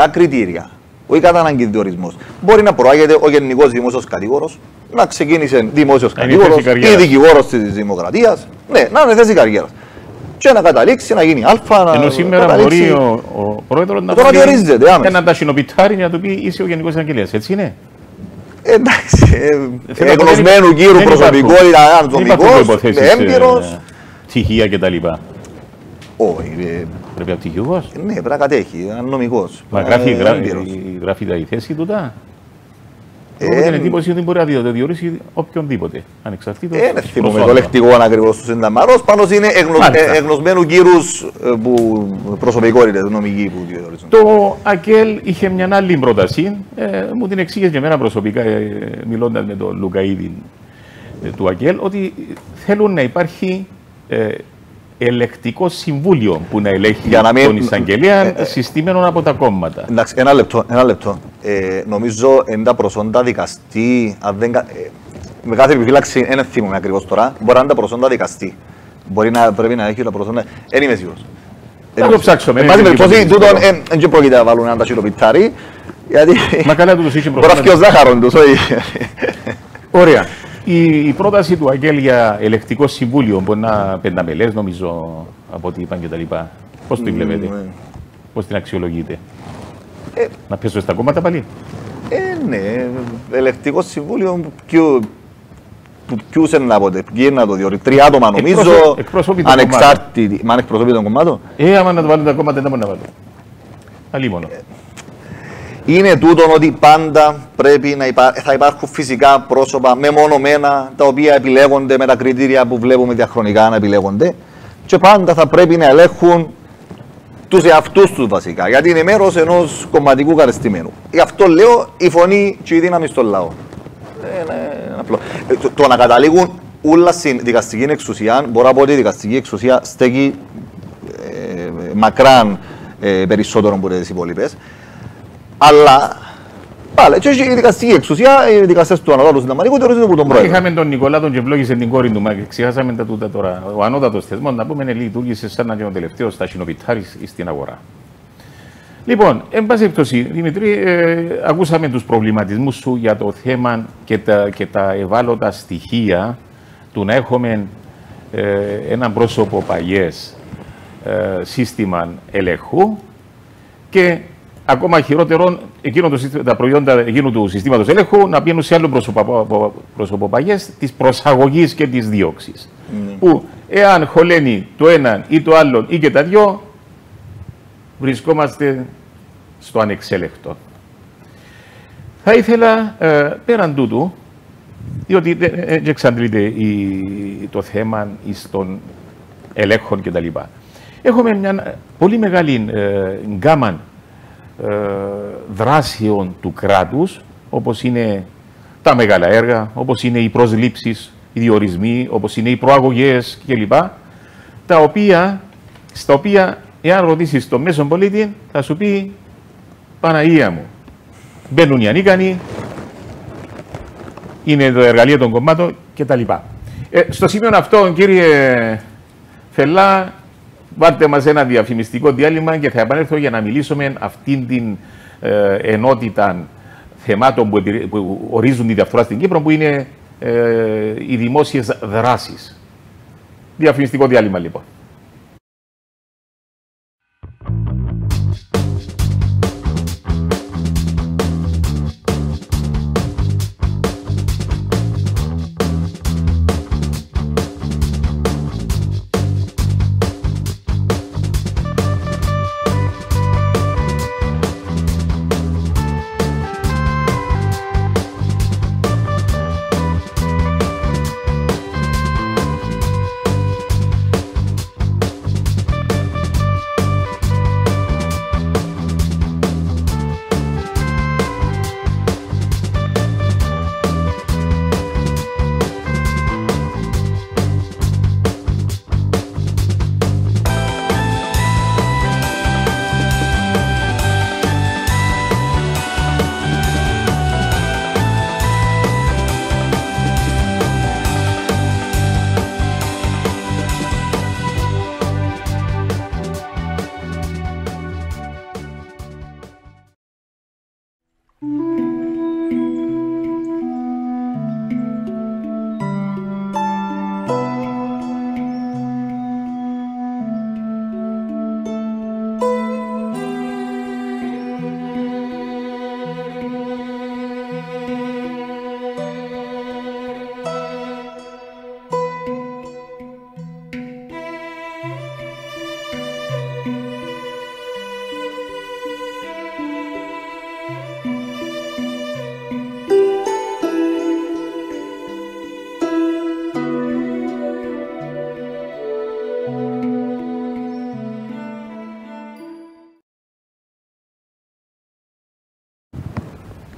[SPEAKER 2] κριτήρια, όχι κατά ανάγκη διορισμός. Μπορεί να προάγεται ο Γενικός Δημόσιος Κατηγόρος, να ξεκίνησε δημόσιος κατηγόρος ή δικηγόρος της Δημοκρατίας, ναι, να είναι θέση καριέρας. Και να καταλήξει, να γίνει αλφα,
[SPEAKER 1] ενώ σήμερα μπορεί ο πρόεδρος να
[SPEAKER 2] ένα
[SPEAKER 1] ταχυνοπιτάρι να του πει είσαι ο Γενικός Εισαγγελέας, έτσι είναι?
[SPEAKER 2] Εντάξει, εγνωσμένου κύρου προσωπικότητα, ατομικός, έμπειρος.
[SPEAKER 1] Στοιχεία κτλ.
[SPEAKER 2] Όχι.
[SPEAKER 1] Πρέπει να πτυχιούχος.
[SPEAKER 2] Ναι, πρέπει να κατέχει, είναι νομικός.
[SPEAKER 1] Μα γράφει η θέση του τα. Έχω την εντύπωση ότι μπορεί να διορίσει οποιονδήποτε. Ανεξαρτήτως.
[SPEAKER 2] Δεν θυμούμε το λεκτικό ακριβώς του συνταγματός. Πάντως είναι εγνωσμένου κύρους προσωπικότητες νομικοί που διορίζουν.
[SPEAKER 1] Το ΑΚΕΛ είχε μια άλλη πρόταση. Μου την εξήγησε και εμένα προσωπικά, μιλώντας με τον Λουκαίδη του ΑΚΕΛ, ότι θέλουν να υπάρχει ελεκτικό συμβούλιο που να ελέγχει τον εισαγγελέα συστημένο από τα κόμματα.
[SPEAKER 2] Εντάξει, ένα λεπτό. Νομίζω είναι τα προσόντα δικαστή, με κάθε επιφύλαξη δεν θυμούμαι ακριβώς τώρα, μπορεί να είναι τα προσόντα δικαστή. Πρέπει να έχει τα προσόντα, δεν είμαι σίγουρος.
[SPEAKER 1] Θα το ψάξω.
[SPEAKER 2] Εν πάση περιπτώσει, τούτον δεν πρόκειται να βάλουν ένα ταχυνοπιτάρι, γιατί μπορεί να φτιάξει ζάχαρον τους, όχι.
[SPEAKER 1] Ωραία. Η πρόταση του ΑΚΕΛ για ελεκτικό συμβούλιο μπορεί να πενταμελές, νομίζω, από ό,τι είπαν και τα λοιπά. Πώς την βλέπετε, πώς την αξιολογείτε? Να πέσω στα κόμματα πάλι.
[SPEAKER 2] Ναι, ελεκτικό συμβούλιο ποιους είναι να το διορίσει. 3 άτομα νομίζω, ανεξάρτητοι. Μα αν εκπροσωπεί των κομμάτων.
[SPEAKER 1] Άμα να το βάλουν τα κόμματα δεν μπορεί να βάλουν. Αλλή μόνο.
[SPEAKER 2] Είναι τούτον ότι πάντα πρέπει θα υπάρχουν φυσικά πρόσωπα μεμονωμένα τα οποία επιλέγονται με τα κριτήρια που βλέπουμε διαχρονικά να επιλέγονται και πάντα θα πρέπει να ελέγχουν τους εαυτούς τους βασικά, γιατί είναι μέρος ενός κομματικού κατεστημένου. Γι' αυτό λέω η φωνή και η δύναμη στον λαό. Απλό. Το να καταλήγουν όλα στην δικαστική εξουσία, μπορώ να πω ότι η δικαστική εξουσία στέκει μακράν περισσότερο από τις υπόλοιπες. Αλλά Πάλι, και η δικαστική εξουσία, οι δικαστές του Ανώτατου Συνταγματικού διορίζονται από τον πρόεδρο.
[SPEAKER 1] Είχαμε τον Νικολά, τον ευλόγησε την κόρη του, μα ξεχάσαμε τα τούτα τώρα. Ο ανώτατος θεσμός, να πούμε, λειτουργήσε σαν να είναι ο τελευταίος στασινοπιτάρης στην αγορά. Λοιπόν, εν πάση περιπτώσει, Δημητρή, ακούσαμε τους προβληματισμούς σου για το θέμα και τα ευάλωτα στοιχεία του να έχουμε ένα πρόσωπο παγιές σύστημα ελέγχου και ακόμα χειρότερο τα προϊόντα εκείνου του συστήματος ελέγχου να πηγαίνουν σε άλλο πρόσωπο παγιές της προσαγωγής και της δίωξης. Που εάν χωλαίνει το ένα ή το άλλο ή και τα δυο, βρισκόμαστε στο ανεξέλεκτο. Θα ήθελα πέραν τούτου, διότι δεν εξαντλείται το θέμα των ελέγχων κτλ. Έχουμε μια πολύ μεγάλη γκάμα δράσεων του κράτους, όπως είναι τα μεγάλα έργα, όπως είναι οι προσλήψεις, οι διορισμοί, όπως είναι οι προαγωγές κλπ. Στα οποία, εάν ρωτήσεις τον μέσον πολίτη, θα σου πει Παναγία μου. Μπαίνουν οι ανίκανοι, είναι το εργαλείο των κομμάτων κτλ. Στο σημείο αυτό, κύριε Φελά, βάλτε μας ένα διαφημιστικό διάλειμμα και θα επανέλθω για να μιλήσουμε αυτήν την ενότητα θεμάτων που ορίζουν τη διαφθορά στην Κύπρο, που είναι οι δημόσιες δράσεις. Διαφημιστικό διάλειμμα, λοιπόν.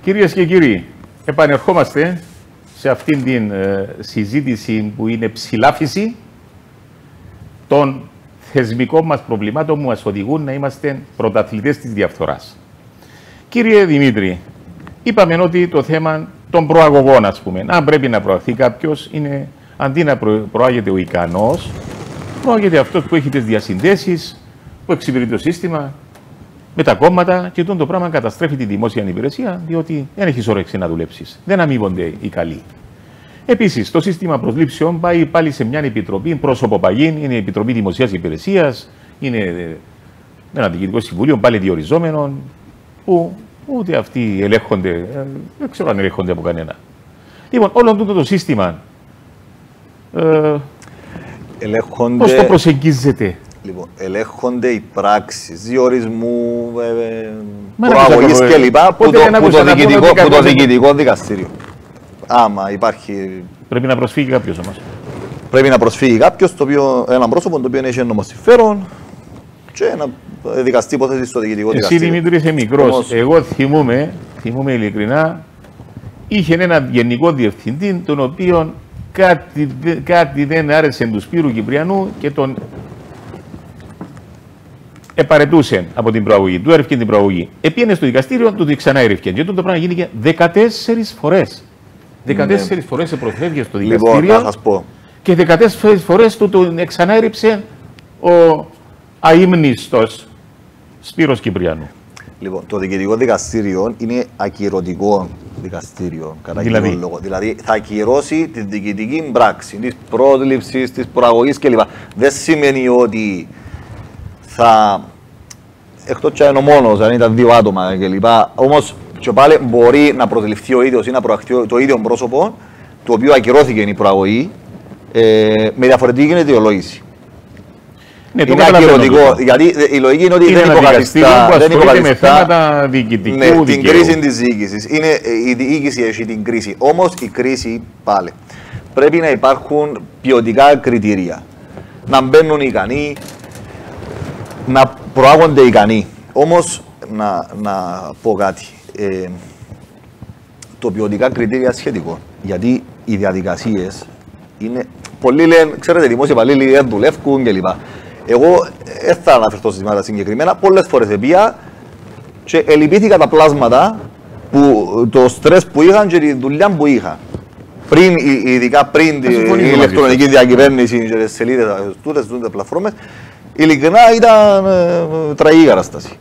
[SPEAKER 1] Κυρίες και κύριοι, επανερχόμαστε σε αυτήν την συζήτηση που είναι ψηλάφιση των θεσμικών μας προβλημάτων που μας οδηγούν να είμαστε πρωταθλητές της διαφθοράς. Κύριε Δημήτρη, είπαμε ότι το θέμα των προαγωγών, ας πούμε, αν πρέπει να προαγθεί κάποιος, είναι αντί να προάγεται ο ικανός, προάγεται αυτός που έχει τις διασυνδέσεις, που εξυπηρετεί το σύστημα, με τα κόμματα, και το πράγμα καταστρέφει τη δημόσια υπηρεσία, διότι δεν έχει όρεξη να δουλέψει. Δεν αμείβονται οι καλοί. Επίσης, το σύστημα προσλήψεων πάει πάλι σε μια επιτροπή πρόσωποπαγή, είναι η Επιτροπή Δημοσίας Υπηρεσίας, είναι ένα διοικητικό συμβούλιο πάλι διοριζόμενων, που ούτε αυτοί ελέγχονται, δεν ξέρω αν ελέγχονται από κανένα. Λοιπόν, όλο το σύστημα, πώς το προσεγγίζετε?
[SPEAKER 2] Λοιπόν, ελέγχονται οι πράξεις διορισμού, προαγωγής κλπ. που το διοικητικό δικαστήριο. Άμα υπάρχει.
[SPEAKER 1] Πρέπει να προσφύγει κάποιος όμως.
[SPEAKER 2] Πρέπει να προσφύγει κάποιος, ένα πρόσωπο το οποίο έχει νομοσυμφέρον και να δικαστεί υπόθεση στο διοικητικό δικαστήριο.
[SPEAKER 1] Εσύ, Δημήτρη, είσαι μικρός. Εγώ θυμούμαι ειλικρινά, είχε έναν γενικό διευθυντή, τον οποίο κάτι δεν άρεσε του Σπύρου Κυπριανού και τον επαρετούσε από την προαγωγή, του έρευκε την προαγωγή. Επήγαινε στο δικαστήριο, του τη ξανά έρευκε. Και το πράγμα γίνηκε 14 φορές. 14 φορές επροφεύγε στο δικαστήριο.
[SPEAKER 2] Λοιπόν, να σας πω.
[SPEAKER 1] Και 14 φορές του ξανά έριψε ο αείμνηστος Σπύρος Κυπριανού.
[SPEAKER 2] Λοιπόν, το διοικητικό δικαστήριο είναι ακυρωτικό δικαστήριο, κατά κύριο λόγο. Δηλαδή, θα ακυρώσει τη διοικητική πράξη, της πρόληψης, της προαγωγής κλπ. Δεν σημαίνει ότι θα. Εκτός και είναι ο μόνος, αν ήταν δύο άτομα κλπ. Όμως, και πάλι μπορεί να προτεληφθεί ο ίδιος ή να προαχθεί το ίδιο πρόσωπο, το οποίο ακυρώθηκε η προαγωγή, με διαφορετική αιτιολόγηση.
[SPEAKER 1] Ναι,
[SPEAKER 2] είναι ακυρωτικό, γιατί η λογική είναι ότι δεν υποκαθιστά
[SPEAKER 1] με θέματα διοικητικού δικαίου.
[SPEAKER 2] Την κρίση της διοίκησης. Η διοίκηση έχει την κρίση. Όμως η κρίση πάλι πρέπει να υπάρχουν ποιοτικά κριτήρια. Να μπαίνουν ικανοί, να προάγονται ικανοί. Όμως να πω κάτι. Το ποιοτικά κριτήρια σχετικό. Γιατί οι διαδικασίες είναι. Πολλοί λένε, ξέρετε, δημόσιοι υπαλλήλοι δεν δουλεύουν κλπ. Εγώ δεν θα αναφερθώ σε ζητήματα συγκεκριμένα. Πολλές φορές επία και ελυπήθηκα τα πλάσματα, το στρες που είχαν και τη δουλειά που είχα. Ειδικά πριν την ηλεκτρονική διακυβέρνηση και τις σελίδες, τούτες πλατφόρμες, ειλικρινά ήταν τραγική κατάσταση.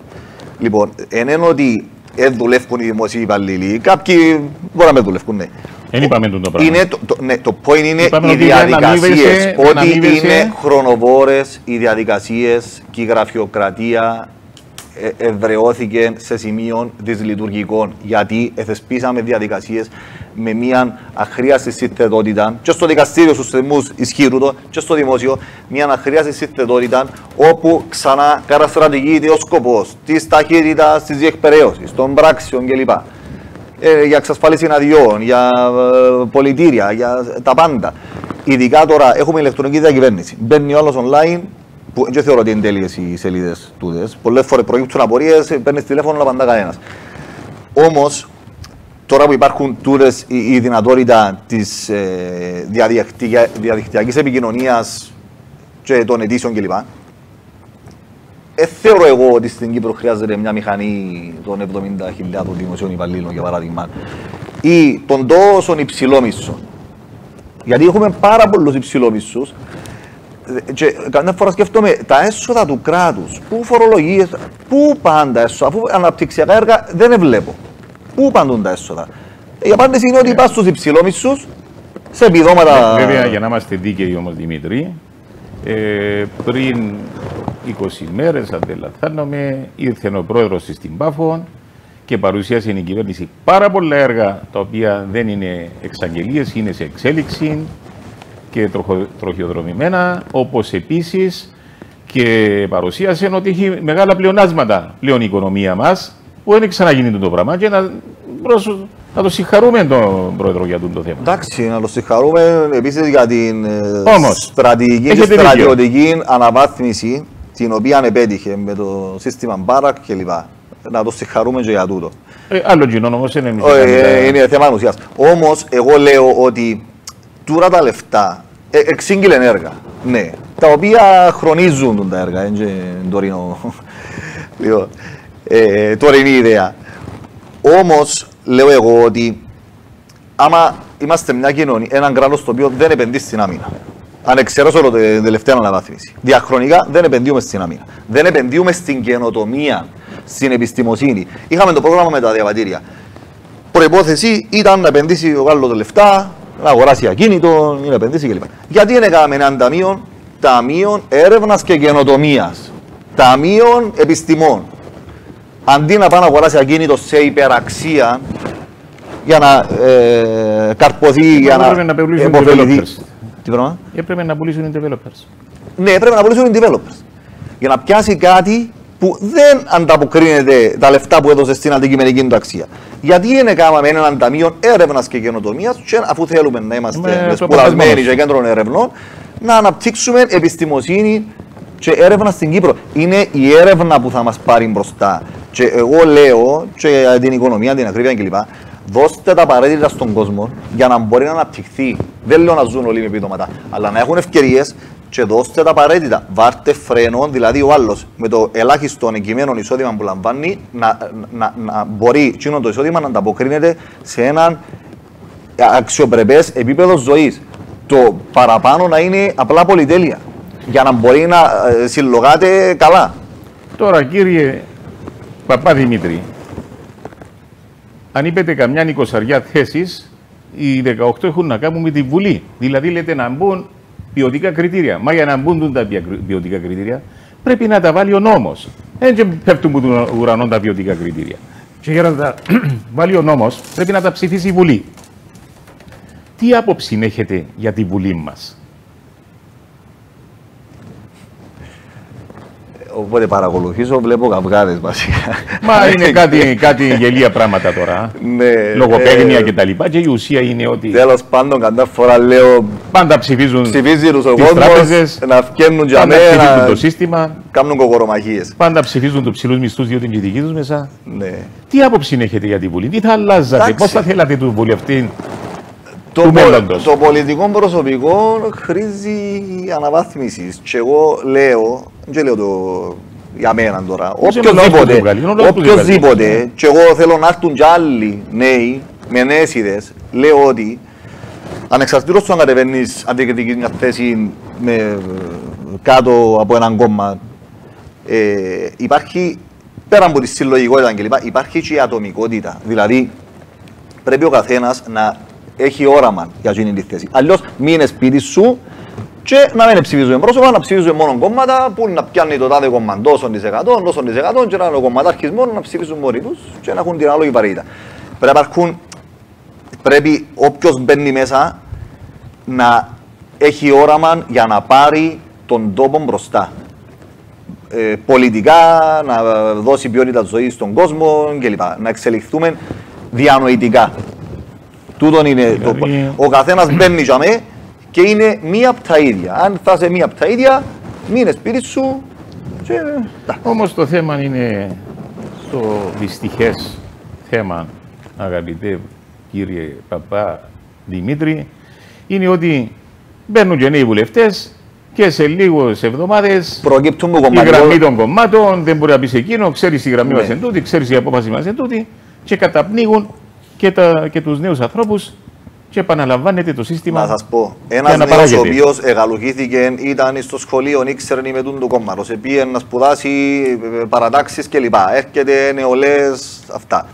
[SPEAKER 2] Λοιπόν, ενώ ότι δεν δουλεύουν οι δημόσιοι υπαλλήλοι, κάποιοι μπορεί να με δουλεύουν, ναι.
[SPEAKER 1] Δεν είπαμε το πράγμα.
[SPEAKER 2] Το point είναι οι διαδικασίες, ότι είναι χρονοβόρες οι διαδικασίες και η γραφειοκρατία ευρεώθηκε σε σημείο δυσλειτουργικών, γιατί εθεσπίσαμε διαδικασίες με μια αχρίαστη συνθετότητα και στο δικαστήριο στους θεσμούς ισχύρου το και στο δημόσιο μια αχρίαστη συνθετότητα όπου ξανά καταστρατηγείται ο σκοπός της ταχύτητας της διεκπεραίωσης, των πράξεων κλπ. Για εξασφάλιση αδειών, για πολιτήρια, για τα πάντα. Ειδικά τώρα έχουμε ηλεκτρονική διακυβέρνηση. Μπαίνει ο άλλος online, που δεν θεωρώ ότι είναι τέλειες οι σελίδες τούτες. Πολλές φορές προκύπτουν απορίες, παίρνεις τηλέφωνο να απαντά κανένας. Όμως, τώρα που υπάρχουν τούτες η δυνατότητα της διαδικτυακής επικοινωνίας και των αιτήσεων κλπ. Θεωρώ εγώ ότι στην Κύπρο χρειάζεται μια μηχανή των 70.000 δημοσίων υπαλλήλων, για παράδειγμα, ή των τόσων υψηλόμισθων. Γιατί έχουμε πάρα πολλούς υψηλόμισθους και καμιά φορά σκέφτομαι τα έσοδα του κράτους, πού φορολογίες, πού πάνε τα έσοδα, αφού αναπτυξιακά έργα δεν βλέπω. Πού πάνε τα έσοδα. Η απάντηση είναι ότι πας στους υψηλόμισθους σε επιδόματα.
[SPEAKER 1] Βέβαια, για να είμαστε δίκαιοι όμως, Δημήτρη, πριν 20 μέρες, αν δεν λαθάνομαι, ήρθε ο πρόεδρος στην Πάφο και παρουσίασε η κυβέρνηση πάρα πολλά έργα τα οποία δεν είναι εξαγγελίες, είναι σε εξέλιξη και τροχιοδρομημένα, όπως επίσης και παρουσίασε ότι έχει μεγάλα πλεονάσματα πλέον η οικονομία μας, που δεν έχει ξαναγίνει το πράγμα και να το συγχαρούμε τον πρόεδρο για το θέμα.
[SPEAKER 2] Εντάξει, να το συγχαρούμε επίσης για την στρατηγική και στρατιωτική αναβάθμιση την οποία επέτυχε με το σύστημα Μπάρακ κλπ. Να το συγχαρούμε και για τούτο.
[SPEAKER 1] Άλλο κοινό όμως είναι εμείς.
[SPEAKER 2] Είναι θέμα ουσίας. Όμως, εγώ λέω ότι τούρα τα λεφτά εξήγηλεν έργα, ναι, τα οποία χρονίζουν τα έργα, είναι τωρινή ιδέα. Όμως, λέω εγώ ότι άμα είμαστε μια κοινωνία, έναν κράτος το οποίο δεν επενδύει στην άμυνα, αν εξαιρέσω την τελευταία αναβάθμιση, διαχρονικά δεν επενδύουμε στην άμυνα. Δεν επενδύουμε στην καινοτομία, στην επιστημοσύνη. Είχαμε το πρόγραμμα με τα διαβατήρια. Προϋπόθεση ήταν να επενδύσει ο Γάλλος λεφτά, να αγοράσει ακίνητο, να επενδύσει κλπ. Γιατί δεν έκαναμε έναν ταμείο έρευνας και καινοτομίας, ταμείο επιστημών. Αντί να πάει να αγοράσει ακίνητο σε υπεραξία για να καρποθεί, για να υποφεληθεί. Τι πράγμα?
[SPEAKER 1] Έπρεπε να πουλήσουν οι developers.
[SPEAKER 2] Ναι, έπρεπε να πουλήσουν οι developers. Για να πιάσει κάτι που δεν ανταποκρίνεται τα λεφτά που έδωσε στην αντικειμενική του αξία. Γιατί δεν κάναμε έναν ταμείο έρευνας και καινοτομίας, αφού θέλουμε να είμαστε σπουδασμένοι και κέντρο ερευνών, να αναπτύξουμε επιστημοσύνη και έρευνα στην Κύπρο. Είναι η έρευνα που θα μας πάρει μπροστά. Και εγώ λέω, και την οικονομία, την ακρίβεια κλπ. Δώστε τα απαραίτητα στον κόσμο για να μπορεί να αναπτυχθεί. Δεν λέω να ζουν όλοι με επιδόματα, αλλά να έχουν ευκαιρίες και δώστε τα απαραίτητα. Βάρτε φρένο, δηλαδή ο άλλος με το ελάχιστο εγκυμένο εισόδημα που λαμβάνει να μπορεί εκείνο το εισόδημα να ανταποκρίνεται σε έναν αξιοπρεπές επίπεδο ζωής. Το παραπάνω να είναι απλά πολυτέλεια για να μπορεί να συλλογάται καλά.
[SPEAKER 1] Τώρα, κύριε Παπαδημήτρη, αν είπετε καμιά νοικοσαριά θέσεις, οι 18 έχουν να κάνουν με τη Βουλή. Δηλαδή, λέτε να μπουν ποιοτικά κριτήρια. Μα για να μπουν τα ποιοτικά κριτήρια, πρέπει να τα βάλει ο νόμος. Δεν πέφτουν από τον ουρανό τα ποιοτικά κριτήρια. Και για να τα βάλει ο νόμος, πρέπει να τα ψηφίσει η Βουλή. Τι άποψη έχετε για τη Βουλή μας?
[SPEAKER 2] Οπότε παρακολουθήσω, βλέπω καυγάδες βασικά.
[SPEAKER 1] Μα είναι κάτι γελία πράγματα τώρα.
[SPEAKER 2] Ναι,
[SPEAKER 1] λογοπαίγνια και τα λοιπά. Και η ουσία είναι ότι.
[SPEAKER 2] Τέλος πάντων, κατά φορά λέω.
[SPEAKER 1] Πάντα ψηφίζουν
[SPEAKER 2] τις
[SPEAKER 1] τράπεζες,
[SPEAKER 2] να βγαίνουν για
[SPEAKER 1] πάντα
[SPEAKER 2] μένα.
[SPEAKER 1] Ψηφίζουν το σύστημα.
[SPEAKER 2] Κάνουν κοκορομαχίες.
[SPEAKER 1] Πάντα ψηφίζουν τους ψηλούς μισθούς διότι είναι και δικοί τους μέσα.
[SPEAKER 2] Ναι.
[SPEAKER 1] Τι άποψη έχετε για τη Βουλή, τι θα αλλάζατε, πώς θα θέλατε του βουλευτή
[SPEAKER 2] του μέλλοντος? Το πολιτικό προσωπικό χρήζει αναβάθμισης. Και εγώ λέω, δεν λέω το για μένα τώρα, οποιοςδήποτε, και εγώ θέλω να έρθουν κι άλλοι νέοι με νέες ιδέες, λέω ότι ανεξαρτήτως του αν κατεβαίνεις αν διεκδικείς μια θέση κάτω από έναν κόμμα, υπάρχει πέρα από τη συλλογικότητα κλπ. Υπάρχει και η ατομικότητα. Δηλαδή πρέπει ο καθένας να έχει όραμα για εκείνη τη θέση. Αλλιώς μείνε σπίτι σου και να μην ψηφίζουμε πρόσωπα, να ψηφίζουμε μόνο κόμματα που να πιάνει το τάδε κόμμα τόσον της εκατόν και να είναι ο κομματάρχης μόνο να ψηφίζουν μόνοι τους και να έχουν την άλογη βαρύτητα. Πρέπει όποιος μπαίνει μέσα να έχει όραμα για να πάρει τον τόπο μπροστά. Πολιτικά, να δώσει ποιότητα ζωής στον κόσμο κλπ. Να εξελιχθούμε διανοητικά. Τούτον είναι ο καθένας μπαίνει για μέ και είναι μία από τα ίδια. Αν θα είσαι μία από τα ίδια, μείνε σπίτι σου και...
[SPEAKER 1] Όμως το θέμα είναι το δυστυχές θέμα, αγαπητέ κύριε Παπαδημήτρη, είναι ότι μπαίνουν και νέοι βουλευτές και σε λίγες εβδομάδες η γραμμή των κομμάτων δεν μπορεί να πει σε εκείνο, ξέρεις η γραμμή μας εν τούτη, ξέρεις η απόφαση μας εν τούτη και καταπνίγουν και τους νέους ανθρώπους και επαναλαμβάνεται το σύστημα.
[SPEAKER 2] Να σας πω, ένας νέος ο οποίος εγαλουχήθηκε, ήταν στο σχολείο, ήξερε με τον κόμματος, πήγε να σπουδάσει παρατάξεις κλπ. Έρχεται νεολαίες, αυτά.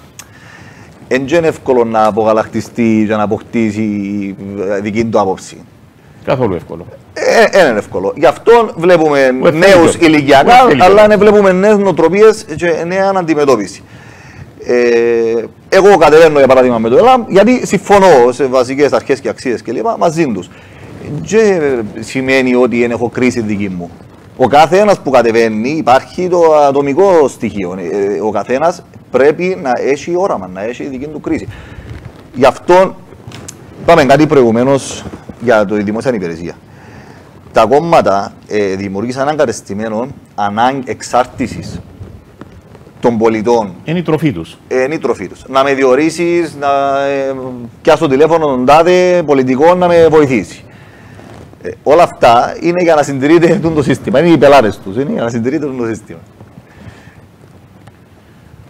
[SPEAKER 2] Δεν είναι εύκολο να απογαλακτιστεί και να αποκτήσει δική του άποψη.
[SPEAKER 1] Καθόλου εύκολο.
[SPEAKER 2] Είναι εύκολο. Γι' αυτό βλέπουμε νέους ηλικιακά, αλλά βλέπουμε νέες νοοτροπίες και νέα αντιμετώπιση. Εγώ κατεβαίνω για παράδειγμα με το ΕΛΑΜ γιατί συμφωνώ σε βασικές αρχές και αξίες κλπ. Μαζί τους. Και σημαίνει ότι δεν έχω κρίση δική μου. Ο καθένας που κατεβαίνει υπάρχει το ατομικό στοιχείο. Ο καθένας πρέπει να έχει όραμα, να έχει δική του κρίση. Γι' αυτό είπαμε κάτι προηγουμένως για τη δημόσια υπηρεσία. Τα κόμματα δημιουργήσαν έναν κατεστημένο ανάγκη εξάρτησης των πολιτών.
[SPEAKER 1] Είναι η τροφή τους.
[SPEAKER 2] Είναι η τροφή τους. Να με διορίσεις, να πιάσω το τηλέφωνο τον τάδε πολιτικό να με βοηθήσει. Όλα αυτά είναι για να συντηρείται το σύστημα. Είναι οι πελάτες τους. Είναι για να συντηρείται το σύστημα.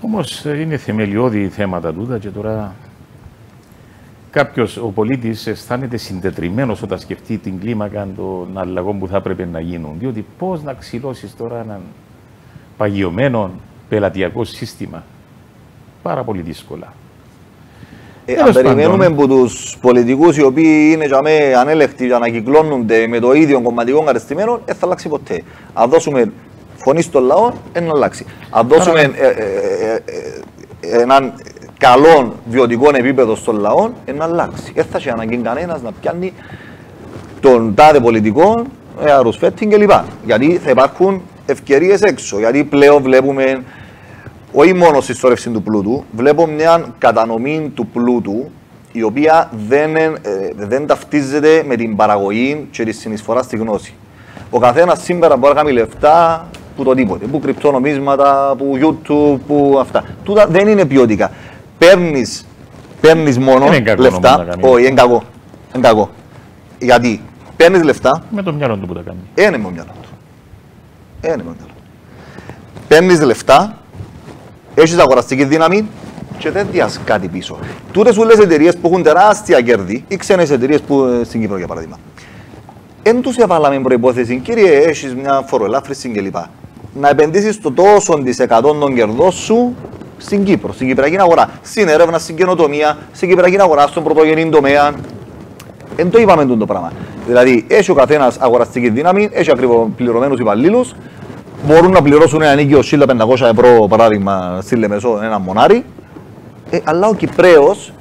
[SPEAKER 1] Όμως είναι θεμελιώδη θέματα τούτα και τώρα κάποιος, ο πολίτης, αισθάνεται συντετριμμένος όταν σκεφτεί την κλίμακα των αλλαγών που θα έπρεπε να γίνουν. Διότι πώς να ξυλώσεις τώρα έναν παγιωμένο πελατειακό σύστημα. Πάρα πολύ δύσκολα.
[SPEAKER 2] Αν περιμένουμε από τους πολιτικούς οι οποίοι είναι ανέλεκτοι για να κυκλώνονται με το ίδιο κομματικό κατεστημένο, δεν θα αλλάξει ποτέ. Αν δώσουμε φωνή στον λαό, δεν θα αλλάξει. Αν δώσουμε έναν καλό βιωτικό επίπεδο στον λαό, δεν θα αλλάξει. Δεν θα έχει αναγκή κανένας να πιάνει τον τάδε πολιτικό, αρουσφέτting κλπ. Γιατί θα υπάρχουν ευκαιρίες έξω. Γιατί πλέον βλέπουμε όχι μόνο συσσόρευση του πλούτου, βλέπουμε μια κατανομή του πλούτου η οποία δεν ταυτίζεται με την παραγωγή και τη συνεισφορά στη γνώση. Ο καθένας σήμερα μπορεί να κάνει λεφτά που το τίποτε, που κρυπτονομίσματα, που YouTube, που αυτά. Τούτα δεν είναι ποιοτικά. Παίρνεις παίρνεις μόνο
[SPEAKER 1] Είναι κακό
[SPEAKER 2] λεφτά.
[SPEAKER 1] όμως να κάνει.
[SPEAKER 2] Όχι, είναι κακό. Είναι κακό. Γιατί παίρνεις λεφτά.
[SPEAKER 1] Με το μυαλό του που τα κάνει.
[SPEAKER 2] Είναι με το μυαλό του. Είναι με το μυαλό του. Παίρνεις λεφτά, έχεις αγοραστική δύναμη και δεν διας κάτι πίσω. Τούτες όλες οι εταιρείες που έχουν τεράστια κέρδη ή ξένες εταιρείες που στην Κύπρο για παράδειγμα. Εν τους έβαλαμε προϋπόθεση, κύριε, έχεις μια φοροελάφρυνση κλπ. Να επενδύσεις το τόσο της εκατόν των κερδών σου στην Κύπρο, στην Κυπριακή αγορά. Στην έρευνα, στην καινοτομία, στην Κυπριακή αγορά, στον πρωτογενή τομέα. Εν το είπαμε το πράγμα. Δηλαδή, έχει ο καθένας αγοραστική δύναμη, έχει ακριβοπληρωμένους υπαλλήλους, μπορούν να πληρώσουν ένα νοίκιο 1.500 ευρώ παράδειγμα στη Λεμεσό, ένα μονάρι, αλλά ο Κυπραίος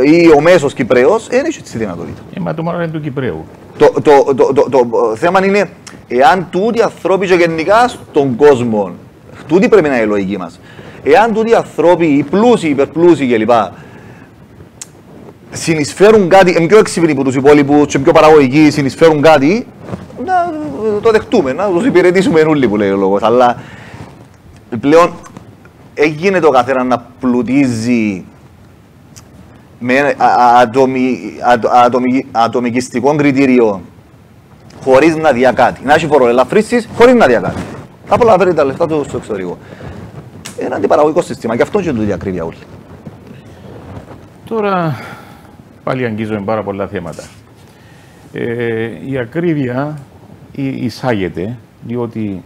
[SPEAKER 2] ή ο μέσος Κυπραίος δεν έχει τη δυνατότητα.
[SPEAKER 1] Μα το μόνο είναι του Κυπραίου.
[SPEAKER 2] Το θέμα είναι εάν τούτοι οι ανθρώποι και γενικά στον κόσμο, τούτη πρέπει να είναι η λογική μας, εάν τούτοι οι ανθρώποι, οι πλούσιοι, οι υπερπλούσιοι κλπ. Συνεισφέρουν κάτι, είναι πιο έξυπνοι από τους υπόλοιπους και πιο παραγωγικοί, συνεισφέρουν κάτι, να το δεχτούμε, να τους υπηρετήσουμε όλοι που λέει ο λόγος. Αλλά πλέον έγινε το καθένα να πλουτίζει με ατομικιστικό κριτήριο χωρίς να δει κάτι. Να έχει φοροελαφρύνσεις χωρίς να δει κάτι. Απλά να φέρει τα λεφτά του στο εξωτερικό. Ένα αντιπαραγωγικό σύστημα και αυτό είναι το διακρύβεια όλοι.
[SPEAKER 1] Τώρα πάλι αγγίζουμε πάρα πολλά θέματα. Η ακρίβεια εισάγεται διότι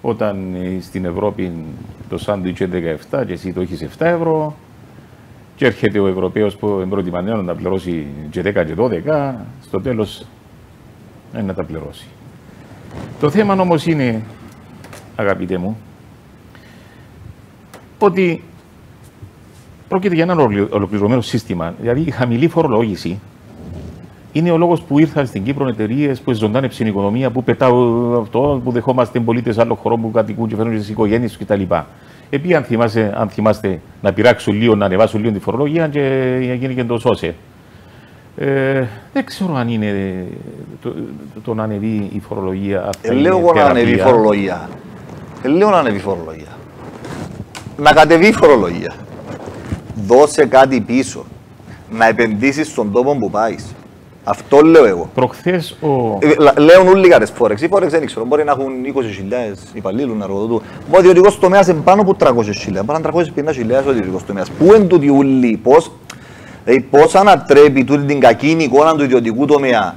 [SPEAKER 1] όταν στην Ευρώπη το σάντουιτς είναι 17 και εσύ το έχεις 7 ευρώ και έρχεται ο Ευρωπαίος που είναι προτιμανμένο να πληρώσει και 10 και 12, στο τέλος να τα πληρώσει. Το θέμα όμως είναι, αγαπητέ μου, ότι πρόκειται για ένα ολοκληρωμένο σύστημα. Δηλαδή η χαμηλή φορολόγηση είναι ο λόγος που ήρθαν στην Κύπρο εταιρείες που ζωντάνεψαν την οικονομία, που πετάω αυτό, που δεχόμαστε πολίτες άλλων χωρών που κατοικούν και φέρνουν τις οικογένειες τους κτλ. Επειδή αν θυμάστε να πειράξουν λίγο, να ανεβάσουν λίγο τη φορολογία και γίνει και το σώσε. Δεν ξέρω αν είναι το να ανεβεί η φορολογία.
[SPEAKER 2] Λέω εγώ να ανεβεί η φορολογία. Λέω να ανεβεί η φορολογία. Να κατεβεί η φορολογία. Δώσε κάτι πίσω. Να επενδύσεις στον τόπο που πάεις. Αυτό λέω εγώ.
[SPEAKER 1] Προχθές
[SPEAKER 2] Λέουν όλοι κάτι φόρεξ. Οι φόρεξ δεν ξέρω. Μπορεί να έχουν 20.000 υπαλλήλους να εργοδοτούν. Ο ιδιωτικός τομέας είναι πάνω από 300.000. Πάνω από 350.000 ο ιδιωτικός τομέας. Πού είναι τούτοι όλοι, πώς ανατρέπει τούτη την κακή εικόνα του ιδιωτικού τομέα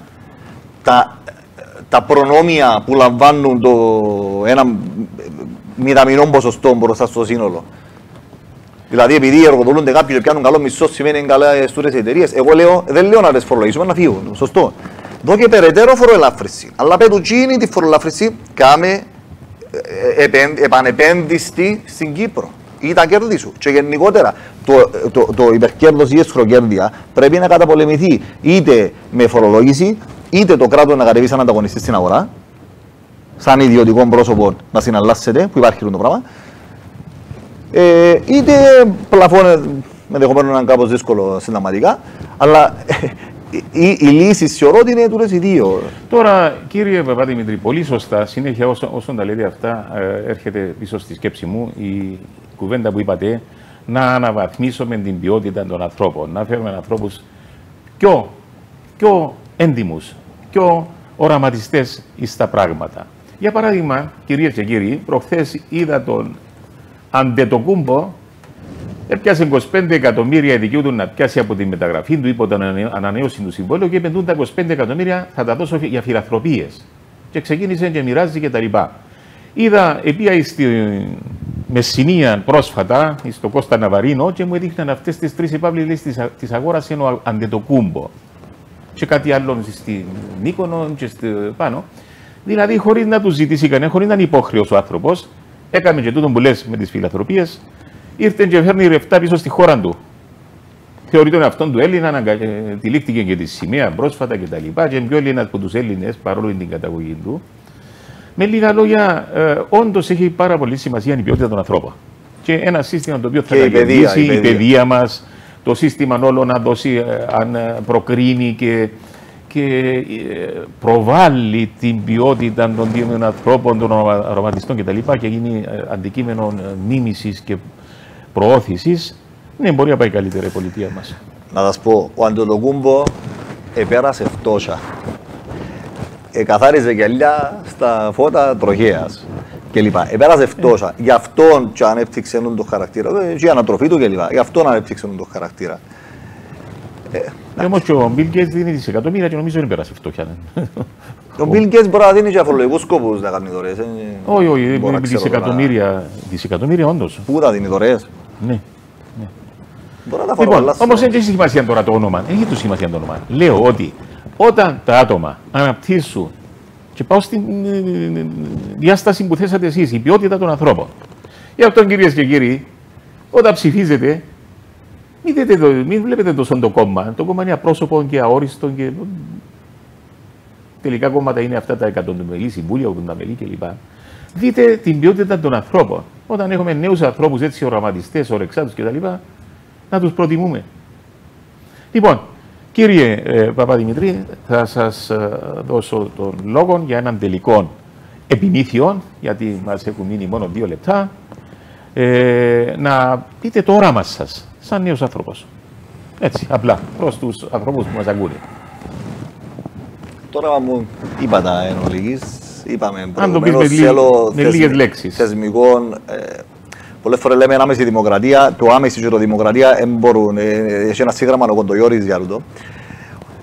[SPEAKER 2] τα προνόμια που λαμβάνουν ένα μηδαμινό ποσοστό μπροστά στο σύνολο. Δηλαδή, επειδή εργοδοτούνται κάποιοι και πιάνουν καλό μισθό, σημαίνει καλά στούρες εταιρείες. Εγώ δεν λέω να τις φορολογήσουμε, να φύγουν. Σωστό. Δω και περαιτέρω φοροελάφρυνση. Αλλά πέτου τσίνη τη φοροελάφρυνση, κάμε επανεπένδυστη στην Κύπρο. Ή τα κέρδη σου. Και γενικότερα, το υπερκέρδος ή εσχροκέρδεια πρέπει να καταπολεμηθεί είτε με φορολόγηση, είτε το κράτος να κατεβεί σαν ανταγωνιστή στην αγορά, σαν ιδιωτικό πρόσωπο να συναλλάσσεται, που υπάρχει το πράγμα. Είτε πλαφώνεται, ενδεχομένως να είναι κάπως δύσκολο συνταγματικά, αλλά η λύση θεωρώ ότι είναι τούτες οι δύο.
[SPEAKER 1] Τώρα, κύριε Παπαδημητρή, πολύ σωστά, συνέχεια όσον τα λέτε αυτά, έρχεται πίσω στη σκέψη μου η κουβέντα που είπατε, να αναβαθμίσουμε την ποιότητα των ανθρώπων, να φέρουμε ανθρώπους πιο έντιμους, πιο οραματιστές στα πράγματα. Για παράδειγμα, κυρίες και κύριοι, προχθές είδα τον Αντετοκούμπο, έπιασε 25 εκατομμύρια δικαιούτου να πιάσει από τη μεταγραφή του υπό την ανανέωση του συμβόλαιου και επενδύουν τα 25 εκατομμύρια θα τα δώσω για φιλανθρωπίες. Και ξεκίνησε και μοιράζει κτλ. Είδα, επία στη Μεσσηνία πρόσφατα, στο Κώστα Ναβαρίνο, και μου έδειχναν αυτές τις τρεις υπάβλητες της αγοράς είναι ο Αντετοκούμπο. Και κάτι άλλο στη Μύκονο και πάνω. Δηλαδή, χωρίς να του ζητήσει κανένα, χωρίς να είναι υπόχρεος ο άνθρωπος, έκαμε και τούτο που λες με τις φιλανθρωπίες, ήρθε και φέρνει ρευτά πίσω στη χώρα του. Θεωρεί τον αυτόν του Έλληνα, τυλίχτηκε και τη σημαία πρόσφατα κτλ. Και είναι πιο Έλληνας από τους Έλληνες, παρόλο την καταγωγή του. Με λίγα λόγια, όντως έχει πάρα πολύ σημασία η ποιότητα των ανθρώπων. Και ένα σύστημα το οποίο θα καλλιεργήσει η παιδεία μας, το σύστημα όλο να δώσει, αν προκρίνει και προβάλλει την ποιότητα των δύο ανθρώπων, των αρωματιστών κτλ. Και γίνει αντικείμενο μίμησης και προώθησης, Ναι, μπορεί να πάει καλύτερα η πολιτεία μας.
[SPEAKER 2] Να σας πω, ο Αντετοκούμπο επέρασε φτώχεια. Καθάριζε γυαλιά στα φώτα τροχέας κλπ. Επέρασε φτώχεια. Γι' αυτόν και ανέπτυξε τον χαρακτήρα. Και η ανατροφή του κλπ. Γι' αυτόν ανέπτυξε τον χαρακτήρα.
[SPEAKER 1] Όμως και ο Bill Gates δίνει δισεκατομμύρια και νομίζω δεν πέρασε φτώχεια.
[SPEAKER 2] Ο Bill Gates μπορεί να δίνει και αφορολογικούς σκοπούς να κάνει δωρεές.
[SPEAKER 1] Όχι, όχι, δισεκατομμύρια όντως.
[SPEAKER 2] Πού τα δίνει δωρεές.
[SPEAKER 1] Ναι.
[SPEAKER 2] Μπορεί να τα
[SPEAKER 1] Λοιπόν,
[SPEAKER 2] φορολάσει.
[SPEAKER 1] όμως δεν έχει σημασία τώρα το όνομα. Έχει το σημασία το όνομα. Λέω ότι όταν τα άτομα αναπτύσσουν και πάω στην διάσταση που θέσατε εσείς, η ποιότητα των ανθρώπων. Γι' αυτό, κυρίες και κύριοι, όταν ψηφίζετε, μην βλέπετε τόσο το κόμμα. Το κόμμα είναι απρόσωπο και αόριστο και τελικά κόμματα είναι αυτά τα εκατοντομελή συμβούλια, 80 μελή κλπ. Δείτε την ποιότητα των ανθρώπων. Όταν έχουμε νέους ανθρώπους έτσι οραματιστές, ορεξάτους κτλ., να τους προτιμούμε. Λοιπόν, κύριε Παπαδημητρή, θα σας δώσω τον λόγο για έναν τελικό επιμήθειο, γιατί μας έχουν μείνει μόνο 2 λεπτά, να πείτε το όραμα σας, σαν νέος άνθρωπος. Έτσι, απλά, προς τους ανθρώπους που μας ακούνε.
[SPEAKER 2] Τώρα μου είπα τα εν ολίγης, είπαμε
[SPEAKER 1] προηγουμένως, με λίγες λέξεις.
[SPEAKER 2] Θεσμικών, πολλές φορές λέμε άμεση δημοκρατία, το άμεση και το δημοκρατία δεν μπορούν, έχει ένα σύγγραμμα ο Κοντογιώρης για τούτο.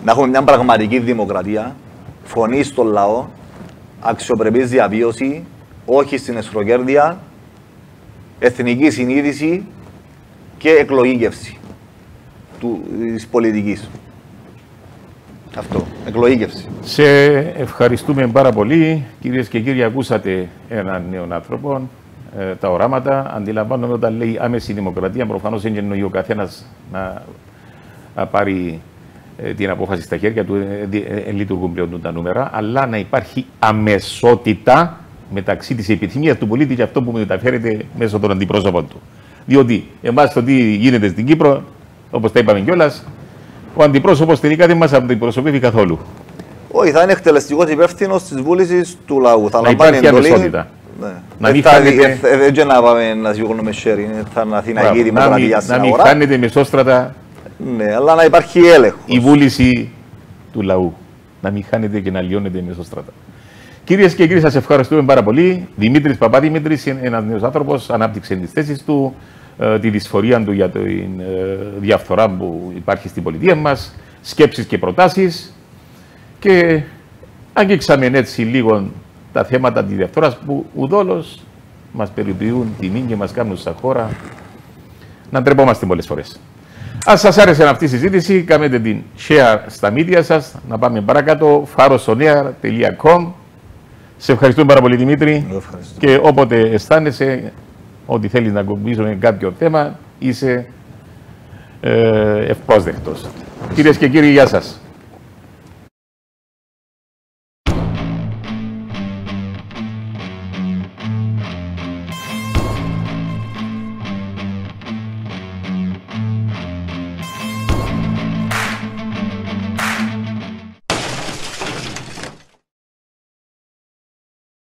[SPEAKER 2] Να έχουμε μια πραγματική δημοκρατία, φωνή στον λαό, αξιοπρεπής διαβίωση, όχι στην εσχροκέρδεια, εθνική συνείδηση και εκλογήκευση της πολιτικής. Αυτό, εκλογήκευση.
[SPEAKER 1] Σε ευχαριστούμε πάρα πολύ. Κυρίες και κύριοι, ακούσατε έναν νέο άνθρωπο, τα οράματα. Αντιλαμβάνομαι όταν λέει άμεση δημοκρατία, προφανώς δεν εννοεί ο καθένας να πάρει την απόφαση στα χέρια του, λειτουργούν πλέον τα νούμερα, αλλά να υπάρχει αμεσότητα μεταξύ της επιθυμίας του πολίτη και αυτό που μεταφέρεται μέσω των αντιπρόσωπων του. Διότι εμάς το τι γίνεται στην Κύπρο, όπως τα είπαμε κιόλας, ο αντιπρόσωπος τελικά δεν μας αντιπροσωπεύει καθόλου.
[SPEAKER 2] Όχι, θα είναι εκτελεστικός υπεύθυνος της βούλησης του λαού. Θα
[SPEAKER 1] να υπάρχει αμεσότητα.
[SPEAKER 2] Ναι.
[SPEAKER 1] Να μην χάνεται...
[SPEAKER 2] Δεν να πάμε να σηκώνουμε χέρι, θα είναι αθηναϊκή δημοκρατία στην
[SPEAKER 1] αγορά. Να μην χάνεται μεσόστρατα.
[SPEAKER 2] Ναι, αλλά να υπάρχει έλεγχος.
[SPEAKER 1] Η βούληση του λαού. Να μην χάνεται και να λιώνεται μεσόστρατα. Κυρίες και κύριοι, σας ευχαριστούμε πάρα πολύ. Δημήτρης Παπαδημήτρης, ένας νέος άνθρωπος, ανάπτυξε τις θέσεις του, τη δυσφορία του για τη διαφθορά που υπάρχει στην πολιτεία μας, σκέψεις και προτάσεις και αγγίξαμε έτσι λίγο τα θέματα της διαφθοράς που ουδόλως μας περιποιούν τιμή και μας κάνουν σαν χώρα να ντρεπόμαστε πολλές φορές. Αν σας άρεσε αυτή η συζήτηση, κάνετε την share στα media σας, να πάμε παρακάτω, farosonair.com. Σε ευχαριστούμε πάρα πολύ, Δημήτρη. Και όποτε αισθάνεσαι ότι θέλεις να ακολουθήσουμε κάποιο θέμα, είσαι ευπρόσδεκτος. Κυρίες και κύριοι, γεια σας.